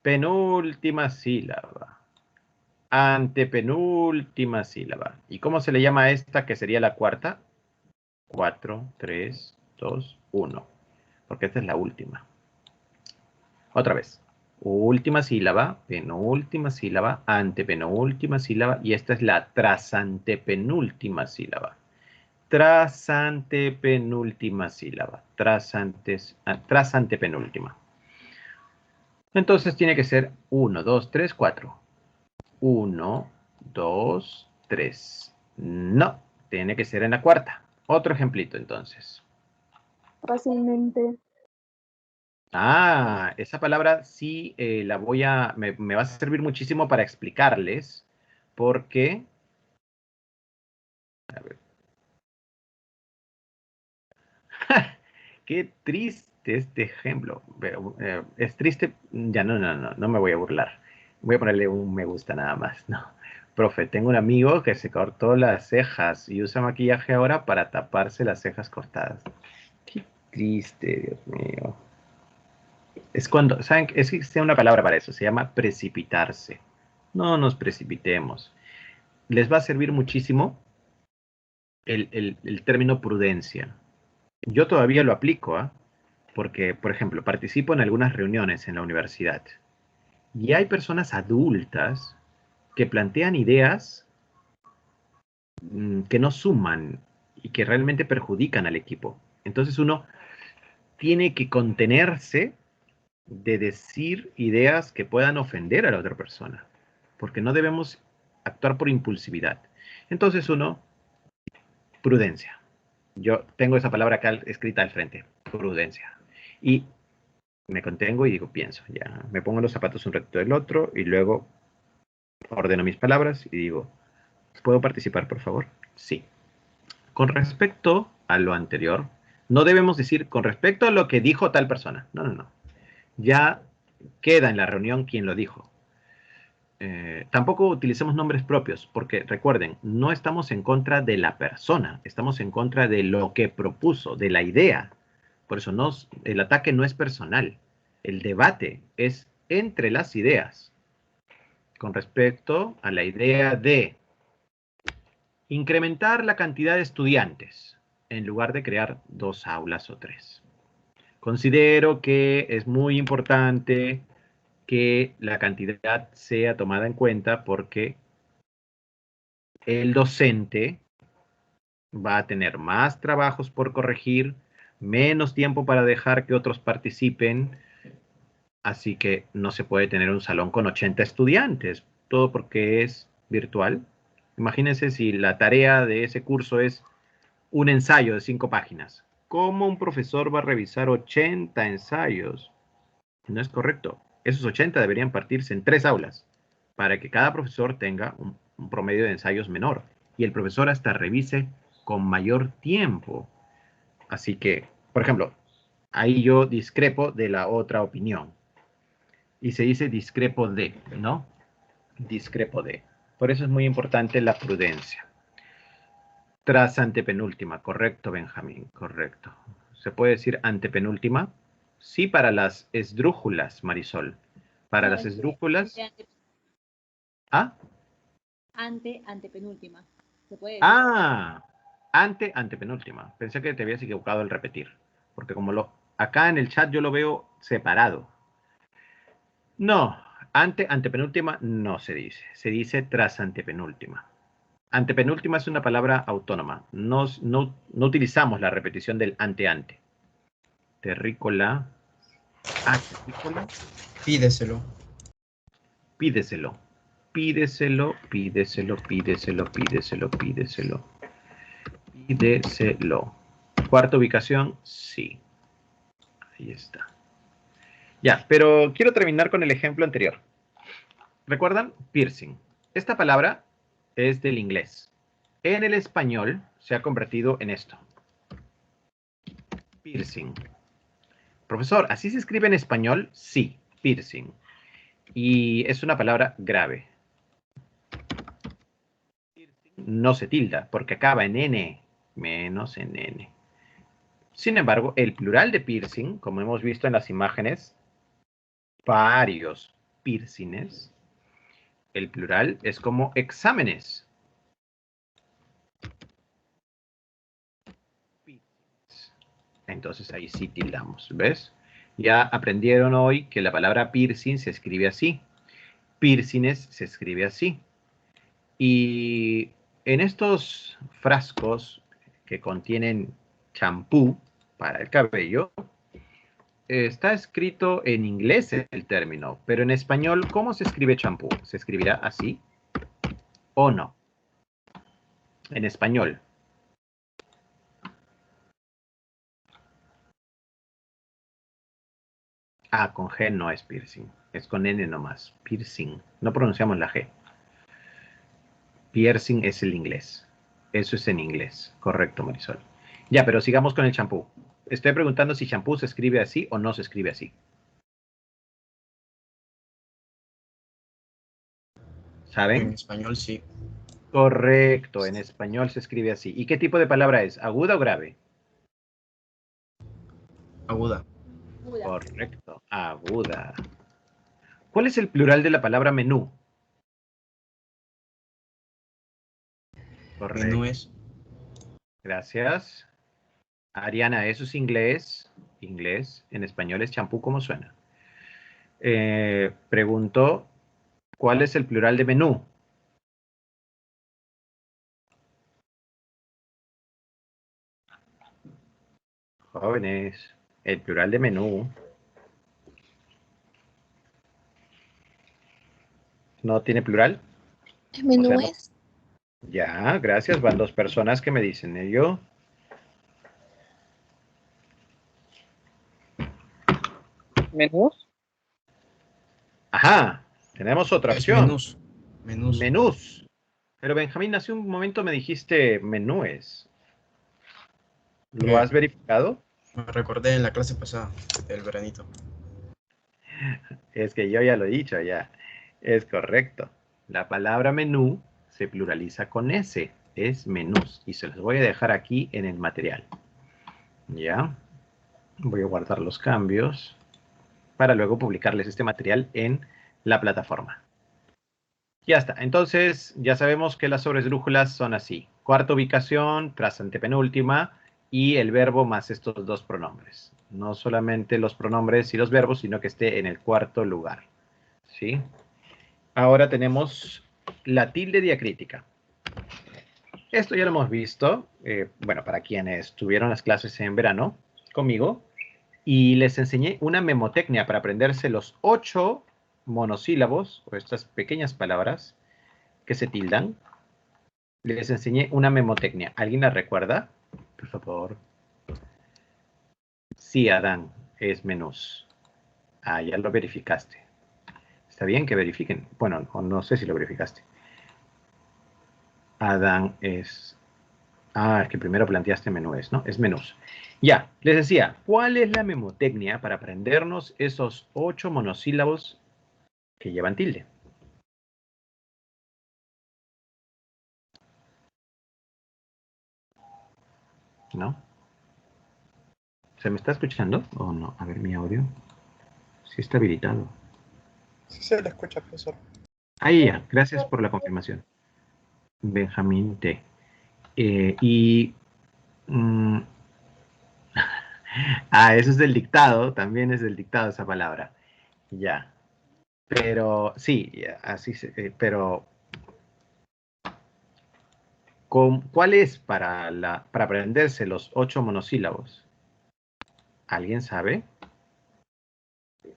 Penúltima sílaba. Antepenúltima sílaba. ¿Y cómo se le llama a esta que sería la cuarta? 4, 3, 2, 1. Porque esta es la última. Otra vez. Última sílaba, penúltima sílaba, antepenúltima sílaba, y esta es la trasantepenúltima sílaba. Trasantepenúltima sílaba. Trasantepenúltima. Entonces tiene que ser 1, 2, 3, 4. 1, 2, 3. No, tiene que ser en la cuarta. Otro ejemplito, entonces. Fácilmente. Esa palabra sí la voy a... Me va a servir muchísimo para explicarles porque... A ver. Qué triste este ejemplo. Es triste... Ya, no me voy a burlar. Voy a ponerle un me gusta nada más. No. Profe, tengo un amigo que se cortó las cejas y usa maquillaje ahora para taparse las cejas cortadas. Qué triste, Dios mío. Es cuando, ¿saben? Existe una palabra para eso, se llama precipitarse. No nos precipitemos. Les va a servir muchísimo el término prudencia. Yo todavía lo aplico, porque, por ejemplo, participo en algunas reuniones en la universidad y hay personas adultas que plantean ideas que no suman y que realmente perjudican al equipo. Entonces uno tiene que contenerse de decir ideas que puedan ofender a la otra persona, porque no debemos actuar por impulsividad. Entonces uno, prudencia. Yo tengo esa palabra acá escrita al frente, prudencia. Y me contengo y digo, pienso, ya, me pongo los zapatos un ratito del otro y luego ordeno mis palabras y digo, ¿puedo participar, por favor? Sí. Con respecto a lo anterior, no debemos decir con respecto a lo que dijo tal persona. No. Ya queda en la reunión quien lo dijo. Tampoco utilicemos nombres propios, porque recuerden, no estamos en contra de la persona, estamos en contra de lo que propuso, de la idea. Por eso el ataque no es personal, el debate es entre las ideas. Con respecto a la idea de incrementar la cantidad de estudiantes en lugar de crear 2 aulas o 3. Considero que es muy importante que la cantidad sea tomada en cuenta porque el docente va a tener más trabajos por corregir, menos tiempo para dejar que otros participen, así que no se puede tener un salón con 80 estudiantes, todo porque es virtual. Imagínense si la tarea de ese curso es un ensayo de 5 páginas. ¿Cómo un profesor va a revisar 80 ensayos? No es correcto. Esos 80 deberían partirse en 3 aulas para que cada profesor tenga un promedio de ensayos menor y el profesor hasta revise con mayor tiempo. Así que, por ejemplo, ahí yo discrepo de la otra opinión. Y se dice discrepo de, ¿no? Discrepo de. Por eso es muy importante la prudencia. Tras antepenúltima, correcto, Benjamín, correcto. ¿Se puede decir antepenúltima? Sí, para las esdrújulas, Marisol. Para No, las esdrújulas. ¿Ah? Antepenúltima. ¿Se puede decir? Ah, antepenúltima. Pensé que te habías equivocado al repetir. Porque como acá en el chat yo lo veo separado. No, antepenúltima no se dice. Se dice tras antepenúltima. Antepenúltima es una palabra autónoma. No utilizamos la repetición del ante. Terrícola. Ah, terrícola. Pídeselo. Pídeselo. Pídeselo, pídeselo, pídeselo, pídeselo, pídeselo. Pídeselo. Cuarta ubicación, sí. Ahí está. Ya, pero quiero terminar con el ejemplo anterior. ¿Recuerdan? Piercing. Esta palabra es del inglés. En el español se ha convertido en esto. Piercing. Profesor, ¿así se escribe en español? Sí, piercing. Y es una palabra grave. No se tilda porque acaba en N menos en N. Sin embargo, el plural de piercing, como hemos visto en las imágenes, varios piercings, el plural es como exámenes. Entonces ahí sí tildamos, ¿ves? Ya aprendieron hoy que la palabra piercing se escribe así. Piercings se escribe así. Y en estos frascos que contienen champú para el cabello, está escrito en inglés el término, pero en español, ¿cómo se escribe champú? ¿Se escribirá así o no? En español. Ah, con G no es piercing, es con N nomás, piercing. No pronunciamos la G. Piercing es el inglés. Eso es en inglés, correcto, Marisol. Ya, pero sigamos con el champú. Estoy preguntando si champú se escribe así o no se escribe así. ¿Saben? En español sí. Correcto, en español se escribe así. ¿Y qué tipo de palabra es? ¿Aguda o grave? Aguda. Correcto, aguda. ¿Cuál es el plural de la palabra menú? Correcto. Menú es. Gracias. Ariana, eso es inglés. Inglés. En español es champú, ¿cómo suena? Preguntó, ¿cuál es el plural de menú? Jóvenes, el plural de menú. ¿No tiene plural? ¿El menú O sea, no. es? Ya, gracias. Van 2 personas que me dicen ello. ¿Menús? Ajá, tenemos otra Es opción. menús. Menús. Menús. Pero Benjamín, hace un momento me dijiste menúes. ¿Lo has verificado? Me recordé en la clase pasada, del veranito. Es que yo ya lo he dicho, ya. Es correcto. La palabra menú se pluraliza con S. Es menús. Y se los voy a dejar aquí en el material. ¿Ya? Voy a guardar los cambios para luego publicarles este material en la plataforma. Ya está. Entonces, ya sabemos que las sobresdrújulas son así. Cuarta ubicación, tras antepenúltima, y el verbo más estos 2 pronombres. No solamente los pronombres y los verbos, sino que esté en el cuarto lugar. ¿Sí? Ahora tenemos la tilde diacrítica. Esto ya lo hemos visto, bueno, para quienes tuvieron las clases en verano conmigo, y les enseñé una memotecnia para aprenderse los 8 monosílabos, o estas pequeñas palabras que se tildan. Les enseñé una memotecnia. ¿Alguien la recuerda? Por favor. Sí, Adán, es menús. Ah, ya lo verificaste. Está bien que verifiquen. Bueno, no sé si lo verificaste. Adán es... Ah, es que primero planteaste menús, ¿no? Es menús. Ya, les decía, ¿cuál es la memotecnia para aprendernos esos 8 monosílabos que llevan tilde? ¿No? ¿Se me está escuchando o no? A ver, mi audio. Sí está habilitado. Sí se le escucha, profesor. Ahí ya, gracias por la confirmación. Benjamín T. Eso es del dictado, también es del dictado esa palabra. Ya. Pero, sí, así pero... ¿Cuál es para aprenderse los 8 monosílabos? ¿Alguien sabe?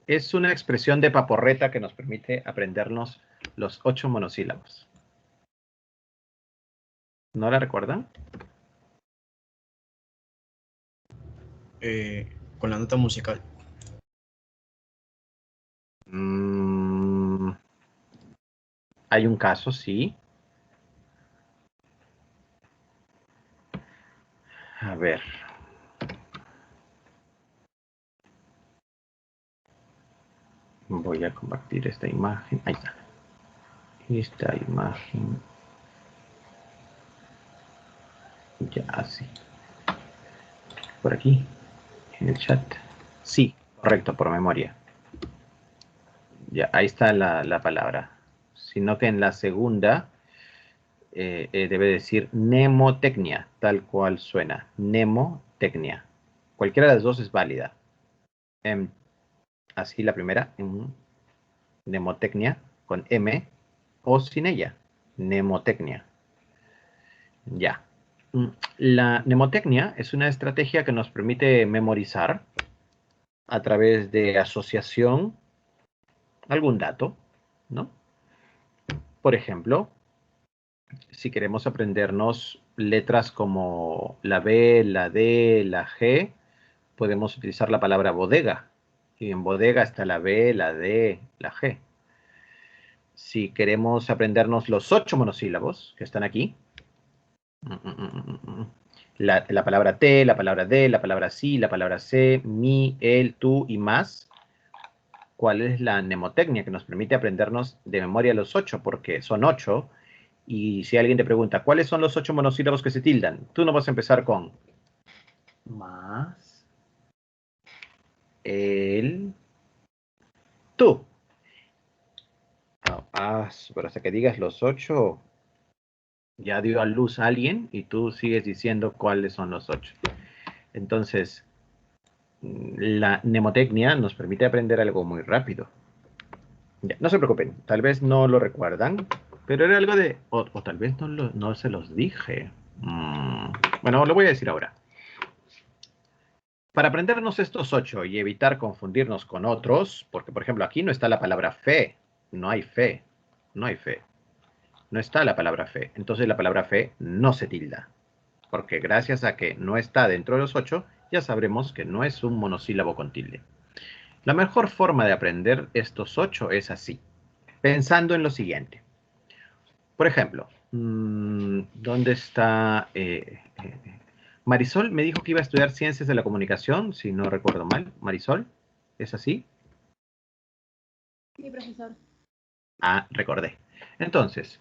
Es una expresión de paporreta que nos permite aprendernos los 8 monosílabos. ¿No la recuerdan? Con la nota musical. Hay un caso, sí. A ver. Voy a compartir esta imagen. Ahí está. Esta imagen. Ya, así. Por aquí, en el chat. Sí, correcto, por memoria. Ya, ahí está la palabra. Sino que en la segunda debe decir mnemotecnia, tal cual suena. Mnemotecnia. Cualquiera de las dos es válida. Así la primera, mnemotecnia, con M, o sin ella, mnemotecnia. Ya. La mnemotecnia es una estrategia que nos permite memorizar a través de asociación algún dato, ¿no? Por ejemplo, si queremos aprendernos letras como la B, la D, la G, podemos utilizar la palabra bodega. Y en bodega está la B, la D, la G. Si queremos aprendernos los 8 monosílabos que están aquí, la palabra T, la palabra D, la palabra sí, la palabra C, mi, él, tú y más, ¿cuál es la mnemotecnia que nos permite aprendernos de memoria los 8? Porque son 8. Y si alguien te pregunta, ¿cuáles son los 8 monosílabos que se tildan? Tú no vas a empezar con más, el, tú. Pero hasta que digas los 8, ya dio a luz a alguien y tú sigues diciendo cuáles son los 8. Entonces, la mnemotecnia nos permite aprender algo muy rápido. Ya, no se preocupen, tal vez no lo recuerdan, pero era algo de... O tal vez no se los dije. Bueno, lo voy a decir ahora. Para aprendernos estos 8 y evitar confundirnos con otros, porque por ejemplo aquí no está la palabra fe, no hay fe, no hay fe. No está la palabra fe, entonces la palabra fe no se tilda. Porque gracias a que no está dentro de los 8, ya sabremos que no es un monosílabo con tilde. La mejor forma de aprender estos 8 es así, pensando en lo siguiente. Por ejemplo, ¿dónde está? Marisol me dijo que iba a estudiar Ciencias de la Comunicación, si no recuerdo mal. Marisol, ¿es así? Sí, profesor. Recordé. Entonces,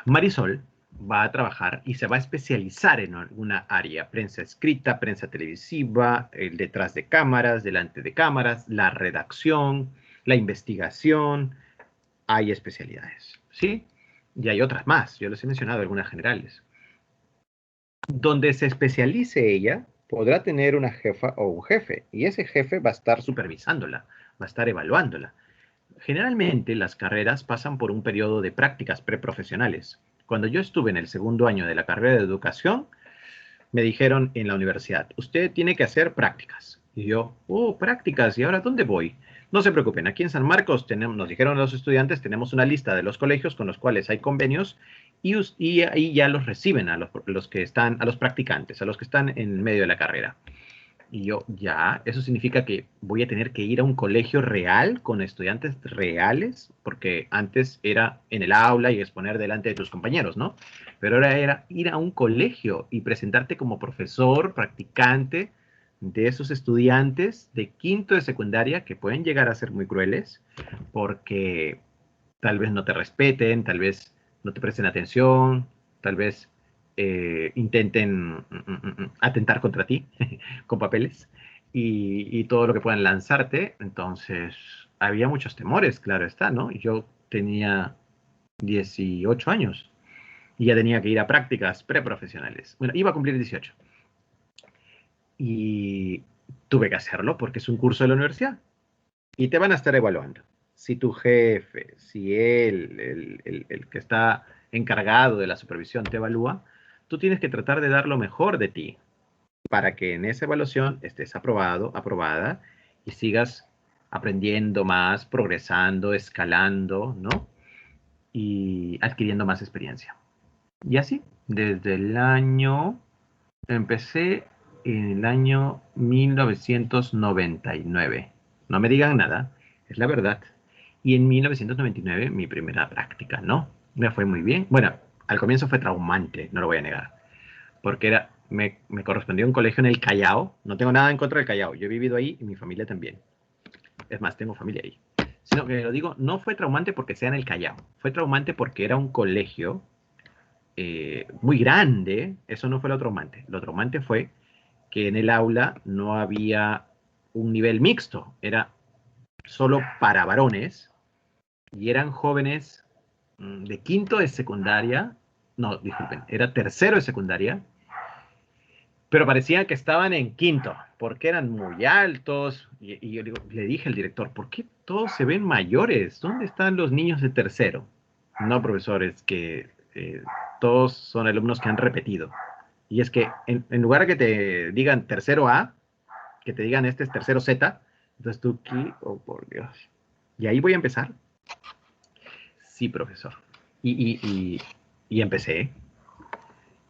Marisol va a trabajar y se va a especializar en alguna área. Prensa escrita, prensa televisiva, detrás de cámaras, delante de cámaras, la redacción, la investigación. Hay especialidades, ¿sí? Y hay otras más. Yo les he mencionado algunas generales. Donde se especialice ella, podrá tener una jefa o un jefe. Y ese jefe va a estar supervisándola, va a estar evaluándola. Generalmente las carreras pasan por un periodo de prácticas preprofesionales. Cuando yo estuve en el segundo año de la carrera de educación, me dijeron en la universidad, usted tiene que hacer prácticas. Y yo, prácticas, ¿y ahora dónde voy? No se preocupen, aquí en San Marcos nos dijeron los estudiantes, tenemos una lista de los colegios con los cuales hay convenios y ahí ya los reciben a los que están, a los practicantes, a los que están en medio de la carrera. Y yo, ya, eso significa que voy a tener que ir a un colegio real con estudiantes reales, porque antes era en el aula y exponer delante de tus compañeros, ¿no? Pero ahora era ir a un colegio y presentarte como profesor, practicante de esos estudiantes de quinto de secundaria que pueden llegar a ser muy crueles porque tal vez no te respeten, tal vez no te presten atención, tal vez intenten atentar contra ti con papeles y todo lo que puedan lanzarte. Entonces, había muchos temores, claro está, ¿no? Yo tenía 18 años y ya tenía que ir a prácticas preprofesionales. Bueno, iba a cumplir 18. Y tuve que hacerlo porque es un curso de la universidad. Y te van a estar evaluando. Si tu jefe, si el que está encargado de la supervisión te evalúa, tú tienes que tratar de dar lo mejor de ti para que en esa evaluación estés aprobado, aprobada y sigas aprendiendo más, progresando, escalando, ¿no? Y adquiriendo más experiencia. Y así, desde el año, empecé en el año 1999. No me digan nada, es la verdad. Y en 1999, mi primera práctica, ¿no? Me fue muy bien. Bueno, al comienzo fue traumante, no lo voy a negar. Porque me correspondió un colegio en el Callao. No tengo nada en contra del Callao. Yo he vivido ahí y mi familia también. Es más, tengo familia ahí. Sino que lo digo, no fue traumante porque sea en el Callao. Fue traumante porque era un colegio muy grande. Eso no fue lo traumante. Lo traumante fue que en el aula no había un nivel mixto. Era solo para varones. Y eran jóvenes de quinto de secundaria. No, disculpen, era tercero de secundaria. Pero parecía que estaban en quinto, porque eran muy altos. Y yo le dije al director, ¿por qué todos se ven mayores? ¿Dónde están los niños de tercero? No, profesores, que todos son alumnos que han repetido. Y es que en lugar de que te digan tercero A, que te digan este es tercero Z, entonces tú, ¿qué? Oh, por Dios. ¿Y ahí voy a empezar? Sí, profesor. Y empecé.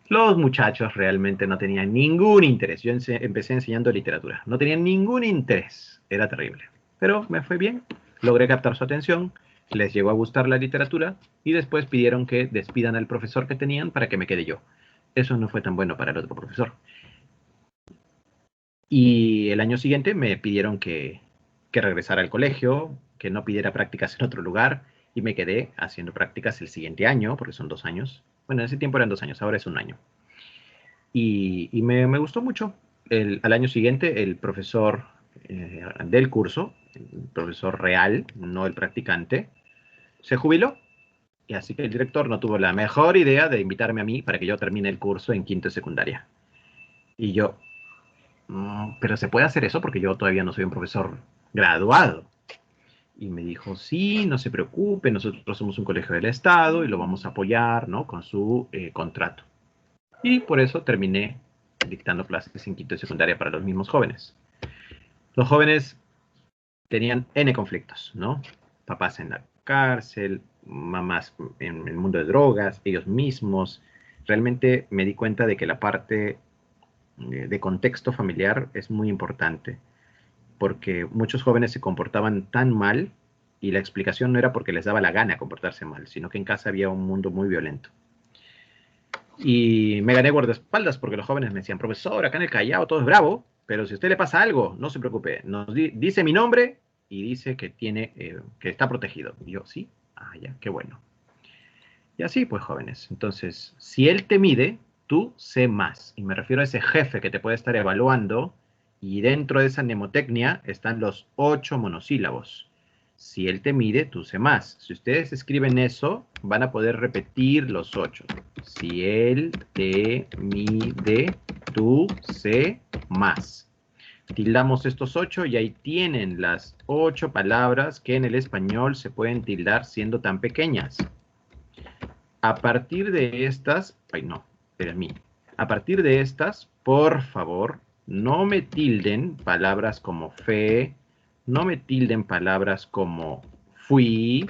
Los muchachos realmente no tenían ningún interés. Yo empecé enseñando literatura. No tenían ningún interés. Era terrible. Pero me fue bien. Logré captar su atención. Les llegó a gustar la literatura. Y después pidieron que despidan al profesor que tenían para que me quede yo. Eso no fue tan bueno para el otro profesor. Y el año siguiente me pidieron que regresara al colegio, que no pidiera prácticas en otro lugar. Y me quedé haciendo prácticas el siguiente año, porque son 2 años. Bueno, en ese tiempo eran 2 años, ahora es 1 año. Y me gustó mucho. Al año siguiente, el profesor del curso, el profesor real, no el practicante, se jubiló. Y así que el director no tuvo la mejor idea de invitarme a mí para que yo termine el curso en quinto de secundaria. Y yo, ¿pero se puede hacer eso? Porque yo todavía no soy un profesor graduado. Y me dijo, sí, no se preocupe, nosotros somos un colegio del Estado y lo vamos a apoyar, ¿no? Con su contrato. Y por eso terminé dictando clases en quinto de secundaria para los mismos jóvenes. Los jóvenes tenían N conflictos, ¿no? Papás en la cárcel, mamás en el mundo de drogas, ellos mismos. Realmente me di cuenta de que la parte de contexto familiar es muy importante, porque muchos jóvenes se comportaban tan mal y la explicación no era porque les daba la gana comportarse mal, sino que en casa había un mundo muy violento. Y me gané guardaespaldas porque los jóvenes me decían, profesor, acá en el Callao todo es bravo, pero si a usted le pasa algo, no se preocupe, nos dice mi nombre y dice que que está protegido. Y yo, sí, ya, qué bueno. Y así pues, jóvenes. Entonces, si él te mide, tú sé más. Y me refiero a ese jefe que te puede estar evaluando. Y dentro de esa mnemotecnia están los 8 monosílabos. Si él te mide, tú sé más. Si ustedes escriben eso, van a poder repetir los 8. Si él te mide, tú sé más. Tildamos estos 8 y ahí tienen las 8 palabras que en el español se pueden tildar siendo tan pequeñas. A partir de estas, ay no, era mí. A partir de estas, por favor, no me tilden palabras como fe, no me tilden palabras como fui,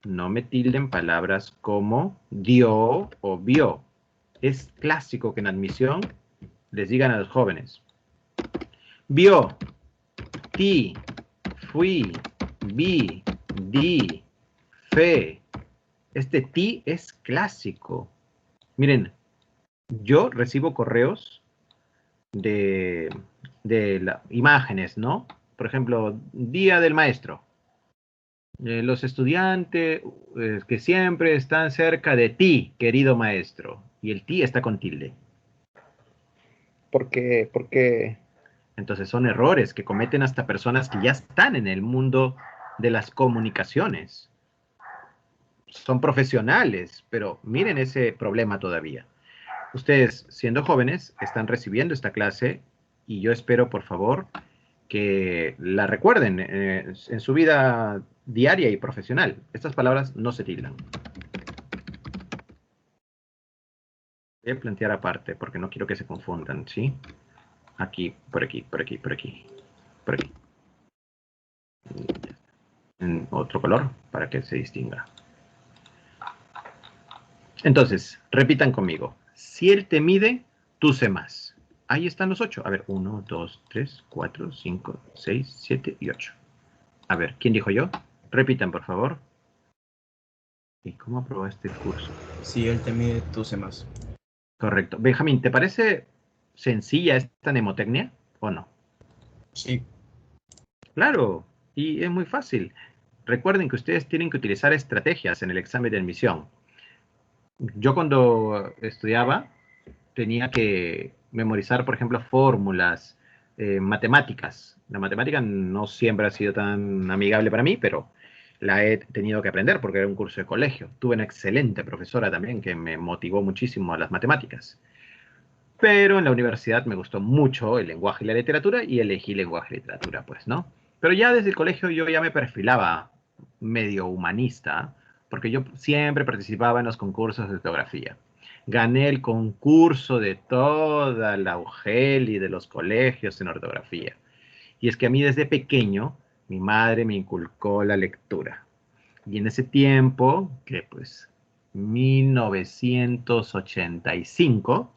no me tilden palabras como dio o vio. Es clásico que en admisión les digan a los jóvenes, vio, ti, fui, vi, di, fe. Este ti es clásico. Miren, yo recibo correos de imágenes, ¿no? Por ejemplo, Día del Maestro. Los estudiantes que siempre están cerca de ti, querido maestro. Y el ti está con tilde. ¿Por qué? Porque Entonces son errores que cometen hasta personas que ya están en el mundo de las comunicaciones. Son profesionales, pero miren ese problema todavía. Ustedes, siendo jóvenes, están recibiendo esta clase y yo espero, por favor, que la recuerden en su vida diaria y profesional. Estas palabras no se tildan. Voy a plantear aparte porque no quiero que se confundan, ¿sí? Aquí, por aquí, por aquí, por aquí, por aquí. En otro color para que se distinga. Entonces, repitan conmigo. Si él te mide, tú sé más. Ahí están los 8. A ver, 1, 2, 3, 4, 5, 6, 7 y 8. A ver, ¿quién dijo yo? Repitan, por favor. ¿Y cómo aprobaste el curso? Si él te mide, tú sé más. Correcto. Benjamín, ¿te parece sencilla esta mnemotecnia o no? Sí. Claro, y es muy fácil. Recuerden que ustedes tienen que utilizar estrategias en el examen de admisión. Yo cuando estudiaba tenía que memorizar, por ejemplo, fórmulas, matemáticas. La matemática no siempre ha sido tan amigable para mí, pero la he tenido que aprender porque era un curso de colegio. Tuve una excelente profesora también que me motivó muchísimo a las matemáticas. Pero en la universidad me gustó mucho el lenguaje y la literatura y elegí lenguaje y literatura, pues, ¿no? Pero ya desde el colegio yo ya me perfilaba medio humanista, porque yo siempre participaba en los concursos de ortografía. Gané el concurso de toda la UGEL y de los colegios en ortografía. Y es que a mí desde pequeño, mi madre me inculcó la lectura. Y en ese tiempo, que pues 1985,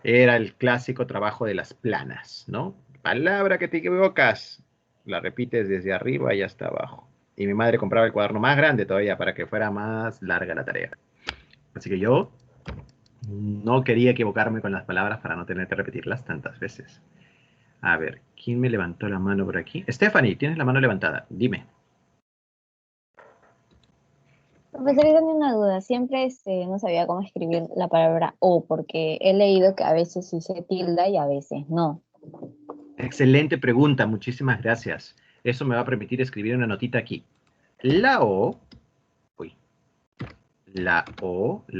era el clásico trabajo de las planas, ¿no? Palabra que te equivocas, la repites desde arriba y hasta abajo. Y mi madre compraba el cuaderno más grande todavía para que fuera más larga la tarea. Así que yo no quería equivocarme con las palabras para no tener que repetirlas tantas veces. A ver, ¿quién me levantó la mano por aquí? Stephanie, tienes la mano levantada. Dime. Profesor, yo tenía una duda. Siempre no sabía cómo escribir la palabra o, porque he leído que a veces sí se tilda y a veces no. Excelente pregunta, muchísimas gracias. Eso me va a permitir escribir una notita aquí. La O, la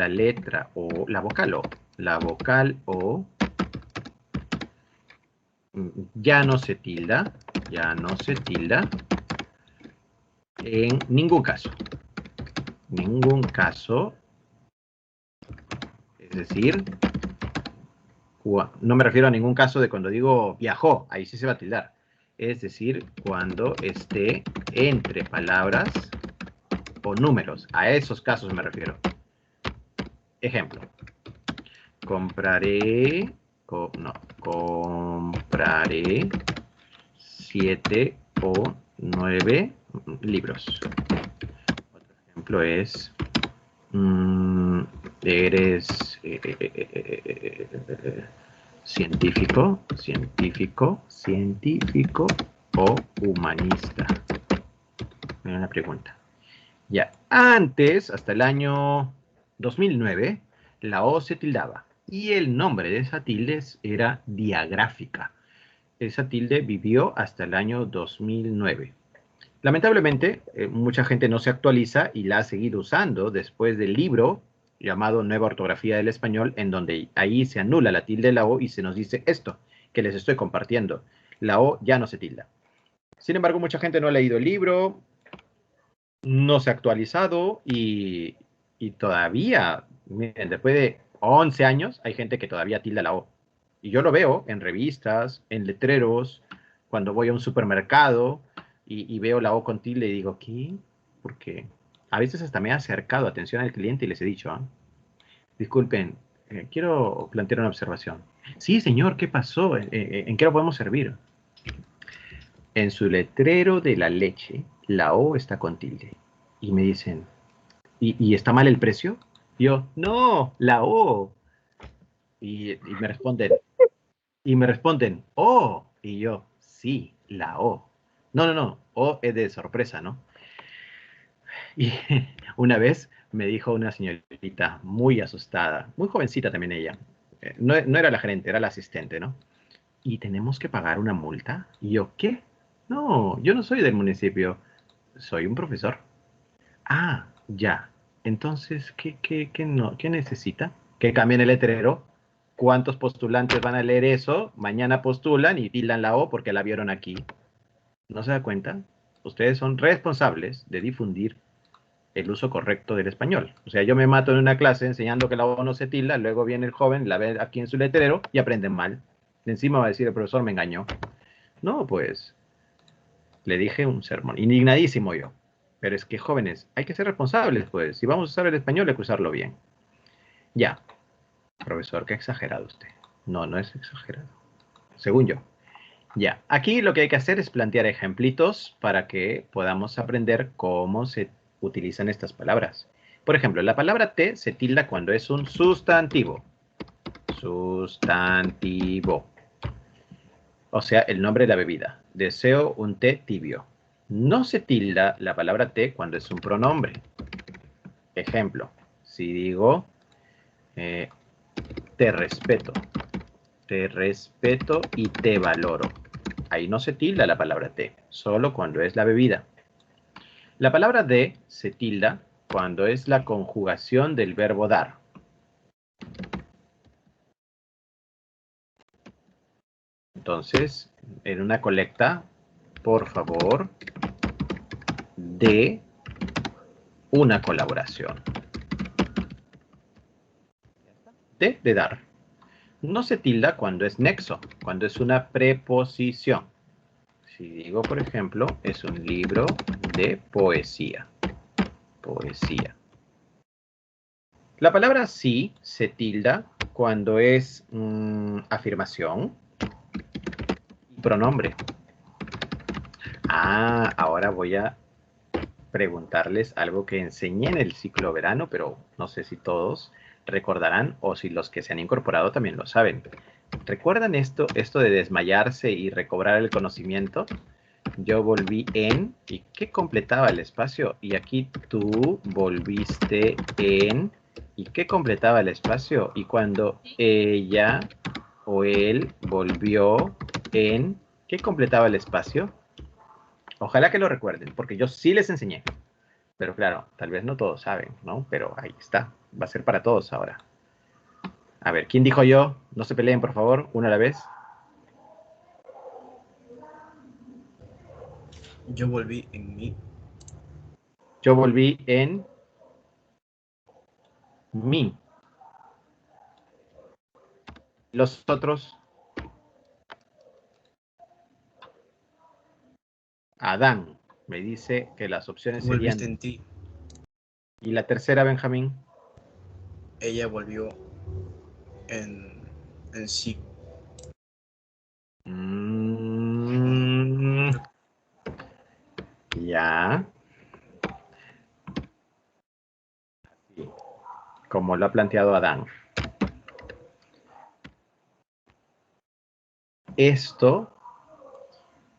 letra O, la vocal O, ya no se tilda en ningún caso. Es decir, no me refiero a ningún caso de cuando digo viajó, ahí sí se va a tildar. Es decir, cuando esté entre palabras o números. A esos casos me refiero. Ejemplo. Compraré 7 o 9 libros. Otro ejemplo es eres científico o humanista. Mira una pregunta. Ya, antes, hasta el año 2009, la O se tildaba y el nombre de esa tilde era diagráfica. Esa tilde vivió hasta el año 2009. Lamentablemente, mucha gente no se actualiza y la ha seguido usando después del libro llamado Nueva Ortografía del Español, en donde ahí se anula la tilde de la O y se nos dice esto, que les estoy compartiendo. La O ya no se tilda. Sin embargo, mucha gente no ha leído el libro, no se ha actualizado y Y todavía, miren, después de 11 años, hay gente que todavía tilda la O. Y yo lo veo en revistas, en letreros, cuando voy a un supermercado y veo la O con tilde y digo, ¿qué? Porque a veces hasta me he acercado atención al cliente y les he dicho, disculpen, quiero plantear una observación. Sí, señor, ¿qué pasó? ¿En qué lo podemos servir? En su letrero de la leche, la O está con tilde. Y me dicen, ¿y está mal el precio? Yo, no, la O. Y me responden, oh. Y yo, sí, la O. No, no, no, O es de sorpresa, ¿no? Y una vez me dijo una señorita muy asustada, muy jovencita también ella. No era la gerente, era la asistente, ¿no? ¿Y tenemos que pagar una multa? Y yo, ¿qué? No, yo no soy del municipio, soy un profesor. Ah, ya. Entonces, ¿qué necesita? Que cambien el letrero. ¿Cuántos postulantes van a leer eso? Mañana postulan y tildan la O porque la vieron aquí. ¿No se da cuenta? Ustedes son responsables de difundir el uso correcto del español. O sea, yo me mato en una clase enseñando que la O no se tilda, luego viene el joven, la ve aquí en su letrero y aprenden mal. De encima va a decir, el profesor me engañó. No, pues, le dije un sermón, indignadísimo yo. Pero es que, jóvenes, hay que ser responsables, pues. Si vamos a usar el español, hay que usarlo bien. Ya, profesor, qué exagerado usted. No, no es exagerado. Según yo. Ya, aquí lo que hay que hacer es plantear ejemplitos para que podamos aprender cómo se utilizan estas palabras. Por ejemplo, la palabra té se tilda cuando es un sustantivo. Sustantivo. O sea, el nombre de la bebida. Deseo un té tibio. No se tilda la palabra té cuando es un pronombre. Ejemplo, si digo, te respeto y te valoro. Ahí no se tilda la palabra te, solo cuando es la bebida. La palabra de se tilda cuando es la conjugación del verbo dar. Entonces, en una colecta, por favor, de una colaboración. De dar. No se tilda cuando es nexo, cuando es una preposición. Si digo, por ejemplo, es un libro de poesía. Poesía. La palabra sí se tilda cuando es afirmación y pronombre. Ahora voy a preguntarles algo que enseñé en el ciclo verano, pero no sé si todos recordarán o si los que se han incorporado también lo saben. ¿Recuerdan esto de desmayarse y recobrar el conocimiento? Yo volví en, ¿y qué completaba el espacio? Y aquí tú volviste en, ¿y qué completaba el espacio? Y cuando ella o él volvió en, ¿qué completaba el espacio? Ojalá que lo recuerden, porque yo sí les enseñé. Pero claro, tal vez no todos saben, ¿no? Pero ahí está, va a ser para todos ahora. A ver, ¿quién dijo yo? No se peleen, por favor, una a la vez. Yo volví en mí. Yo volví en mí. Los otros, Adán. Me dice que las opciones Tú volviste serían... en ti. ¿Y la tercera, Benjamín? Ella volvió en sí. Ya. Como lo ha planteado Adán. Esto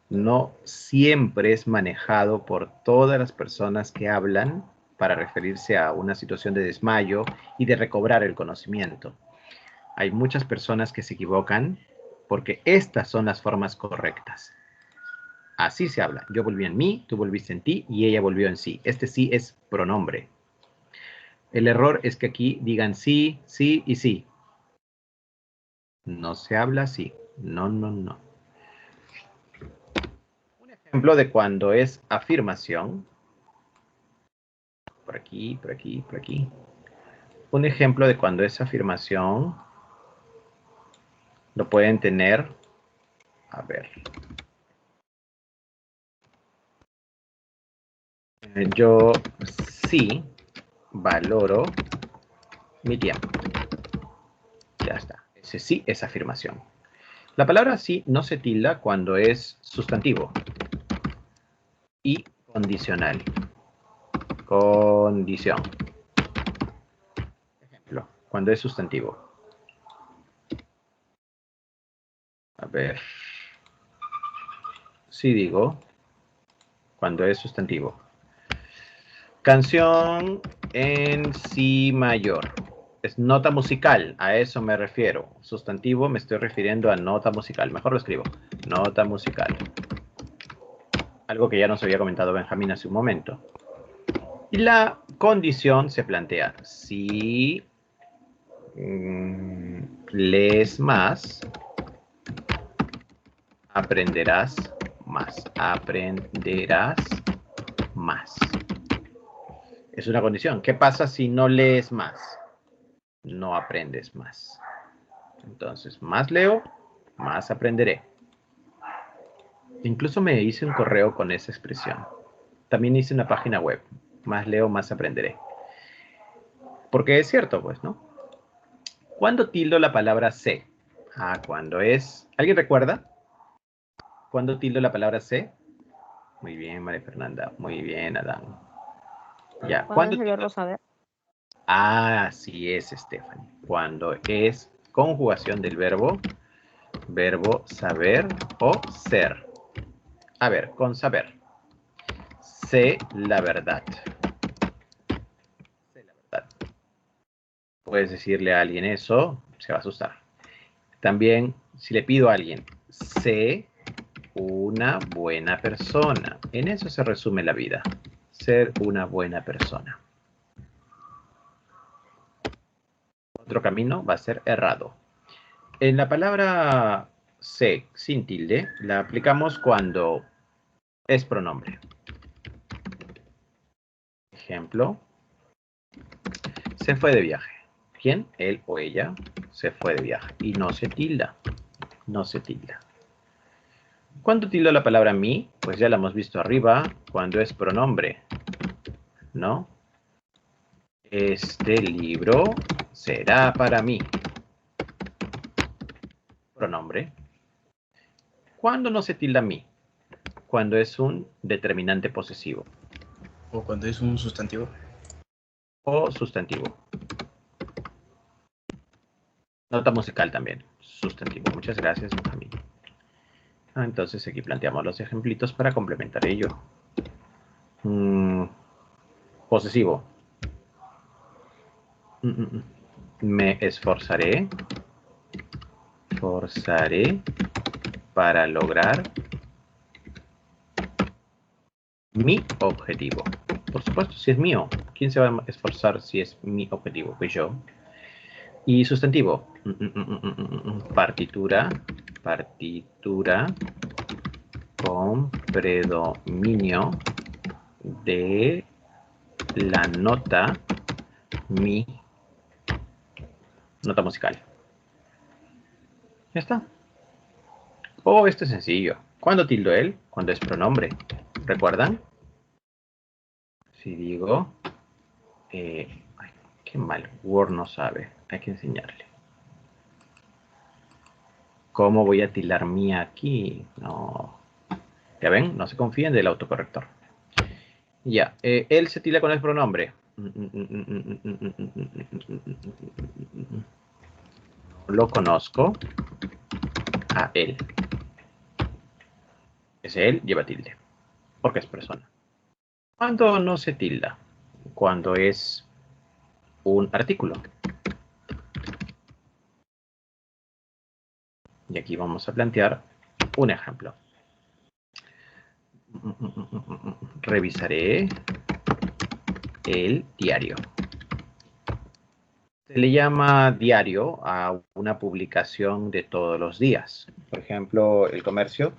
no siempre es manejado por todas las personas que hablan para referirse a una situación de desmayo y de recobrar el conocimiento. Hay muchas personas que se equivocan porque estas son las formas correctas. Así se habla. Yo volví en mí, tú volviste en ti y ella volvió en sí. Este sí es pronombre. El error es que aquí digan sí, sí y sí. No se habla así. No, no, no. Un ejemplo de cuando es afirmación. Por aquí, por aquí, por aquí. un ejemplo de cuando esa afirmación lo pueden tener. A ver. Yo sí valoro mi tiempo. Ya está. Ese sí es afirmación. La palabra sí no se tilda cuando es sustantivo y condicional. Condición. Ejemplo, cuando es sustantivo. A ver. Sí digo, cuando es sustantivo. Canción en si mayor. Es nota musical, a eso me refiero. Sustantivo me estoy refiriendo a nota musical. Mejor lo escribo. Nota musical. Algo que ya nos había comentado Benjamín hace un momento. Y la condición se plantea. Si lees más, aprenderás más. Aprenderás más. Es una condición. ¿Qué pasa si no lees más? No aprendes más. Entonces, más leo, más aprenderé. Incluso me hice un correo con esa expresión. También hice una página web. Más leo, más aprenderé. Porque es cierto, pues, ¿no? ¿Cuándo tildo la palabra sé? Cuando es... ¿Alguien recuerda? ¿Cuándo tildo la palabra sé? Muy bien, María Fernanda. Muy bien, Adán. Ya. ¿Cuándo es el verbo saber? Así es, Stephanie. Cuando es conjugación del verbo saber o ser. A ver, con saber. Sé la verdad. Sé la verdad. Puedes decirle a alguien eso, se va a asustar. También, si le pido a alguien, sé una buena persona. En eso se resume la vida. Ser una buena persona. Otro camino va a ser errado. En la palabra sé sin tilde, la aplicamos cuando es pronombre. Ejemplo, se fue de viaje. ¿Quién? Él o ella se fue de viaje. Y no se tilda. No se tilda. ¿Cuándo tildo la palabra mí? Pues ya la hemos visto arriba. Cuando es pronombre. ¿No? Este libro será para mí. Pronombre. ¿Cuándo no se tilda mí? Cuando es un determinante posesivo. O cuando es un sustantivo. O sustantivo. Nota musical también. Sustantivo. Muchas gracias, Benjamín. Entonces aquí planteamos los ejemplitos para complementar ello. Posesivo. Me esforzaré. Forzaré para lograr mi objetivo. Por supuesto, si es mío. ¿Quién se va a esforzar si es mi objetivo? Pues yo. Y sustantivo. Partitura. Partitura con predominio de la nota mi. Nota musical. Ya está. Esto es sencillo. ¿Cuándo tildo él? Cuando es pronombre. ¿Recuerdan? Si digo... ay, qué mal. Word no sabe. Hay que enseñarle. ¿Cómo voy a tildar mí aquí? No. ¿Ya ven? No se confíen del autocorrector. Ya. Él se tilda con el pronombre. Lo conozco a él. Ese él lleva tilde. Porque es persona. ¿Cuándo no se tilda? Cuando es un artículo. Y aquí vamos a plantear un ejemplo. Revisaré el diario. Se le llama diario a una publicación de todos los días. Por ejemplo, el comercio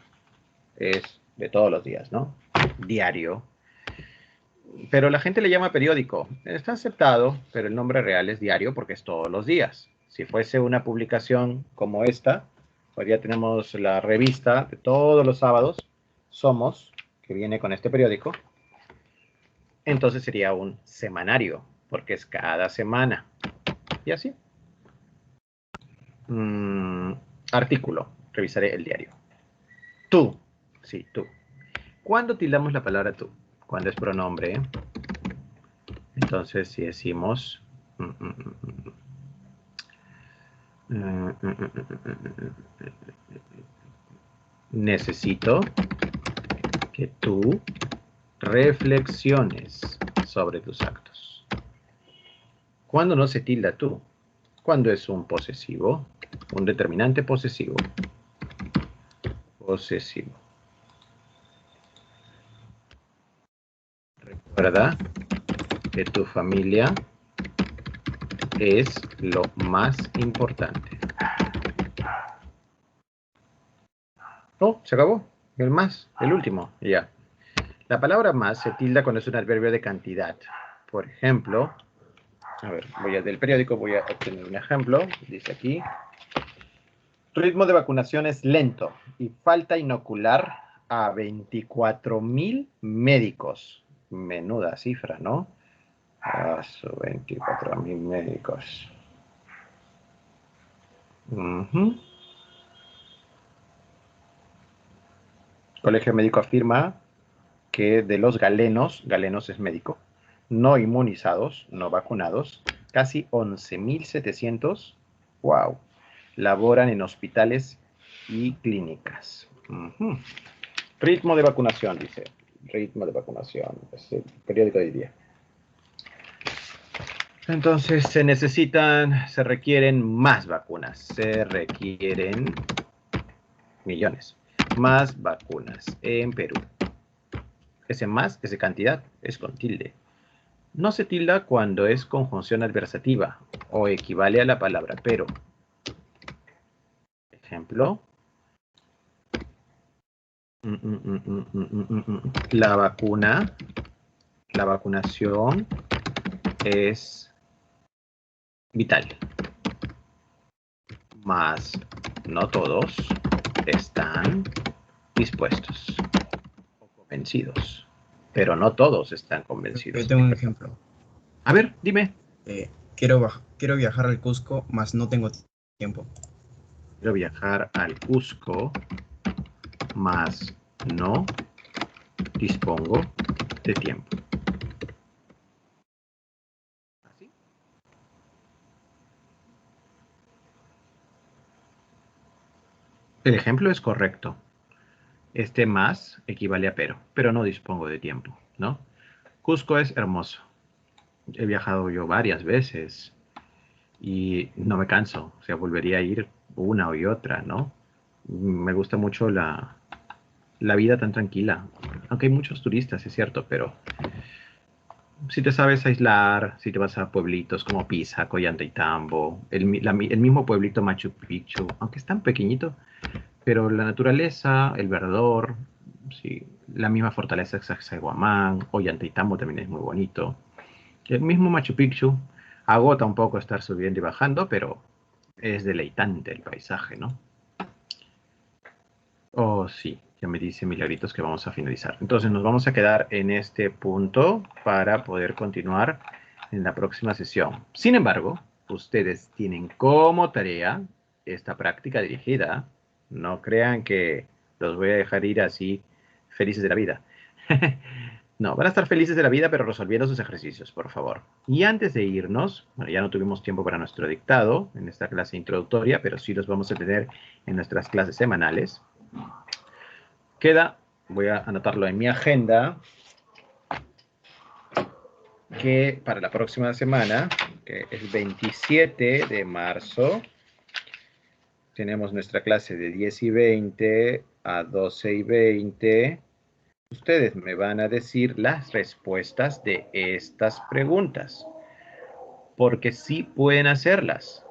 es de todos los días, ¿no? Diario. Pero la gente le llama periódico. Está aceptado, pero el nombre real es diario porque es todos los días. Si fuese una publicación como esta, pues ya tenemos la revista de todos los sábados, Somos, que viene con este periódico. Entonces sería un semanario, porque es cada semana. Y así. Artículo. Revisaré el diario. Tú. Sí, tú. ¿Cuándo tildamos la palabra tú? Cuando es pronombre. Entonces, si decimos... necesito que tú reflexiones sobre tus actos. ¿Cuándo no se tilda tú? Cuando es un posesivo, un determinante posesivo. Posesivo. Recuerda que tu familia es lo más importante. Oh, se acabó. El más, el último, ya. La palabra más se tilda cuando es un adverbio de cantidad. Por ejemplo, a ver, del periódico voy a obtener un ejemplo. Dice aquí, ritmo de vacunación es lento y falta inocular a 24,000 médicos. Menuda cifra, ¿no? 24,000 médicos. Colegio Médico afirma que de los galenos es médico, no inmunizados, no vacunados, casi 11,700, wow, laboran en hospitales y clínicas. Ritmo de vacunación, dice. Ritmo de vacunación, es el periódico de hoy día. Entonces se requieren más vacunas, se requieren millones, más vacunas en Perú. Ese más es de cantidad, es con tilde. No se tilda cuando es conjunción adversativa o equivale a la palabra pero. Ejemplo. La vacunación es vital. Mas no todos están dispuestos o convencidos. Pero no todos están convencidos. Yo tengo un ejemplo. A ver, dime. Quiero viajar al Cusco, mas no tengo tiempo. Quiero viajar al Cusco, mas no dispongo de tiempo. ¿Así? El ejemplo es correcto. Este más equivale a pero no dispongo de tiempo, ¿no? Cusco es hermoso. He viajado yo varias veces y no me canso. O sea, volvería a ir una y otra, ¿no? Me gusta mucho la vida tan tranquila. Aunque hay muchos turistas, es cierto, pero si te sabes aislar, si te vas a pueblitos como Pisa, Ollantaytambo, el mismo pueblito Machu Picchu, aunque es tan pequeñito, pero la naturaleza, el verdor, sí, la misma fortaleza de Sacsayhuamán, Ollantaytambo también es muy bonito. El mismo Machu Picchu agota un poco estar subiendo y bajando, pero es deleitante el paisaje, ¿no? Oh, sí, ya me dice Milagritos que vamos a finalizar. Entonces nos vamos a quedar en este punto para poder continuar en la próxima sesión. Sin embargo, ustedes tienen como tarea esta práctica dirigida. No crean que los voy a dejar ir así felices de la vida. No, van a estar felices de la vida, pero resolviendo sus ejercicios, por favor. Y antes de irnos, bueno, ya no tuvimos tiempo para nuestro dictado en esta clase introductoria, pero sí los vamos a tener en nuestras clases semanales. Voy a anotarlo en mi agenda, que para la próxima semana, que es 27 de marzo, tenemos nuestra clase de 10:20 a 12:20. Ustedes me van a decir las respuestas de estas preguntas, porque sí pueden hacerlas.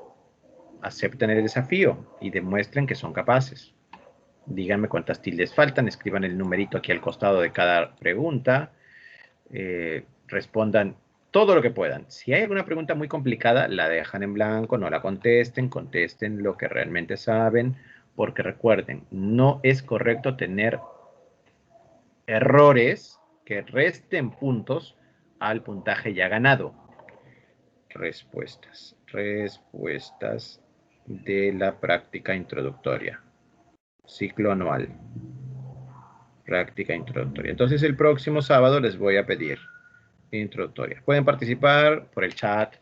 Acepten el desafío y demuestren que son capaces. Díganme cuántas tildes faltan, escriban el numerito aquí al costado de cada pregunta. respondan todo lo que puedan. Si hay alguna pregunta muy complicada, la dejan en blanco, no la contesten, contesten lo que realmente saben, porque recuerden, no es correcto tener errores que resten puntos al puntaje ya ganado. Respuestas de la práctica introductoria. Ciclo anual. Práctica introductoria. Entonces el próximo sábado les voy a pedir introductoria. Pueden participar por el chat,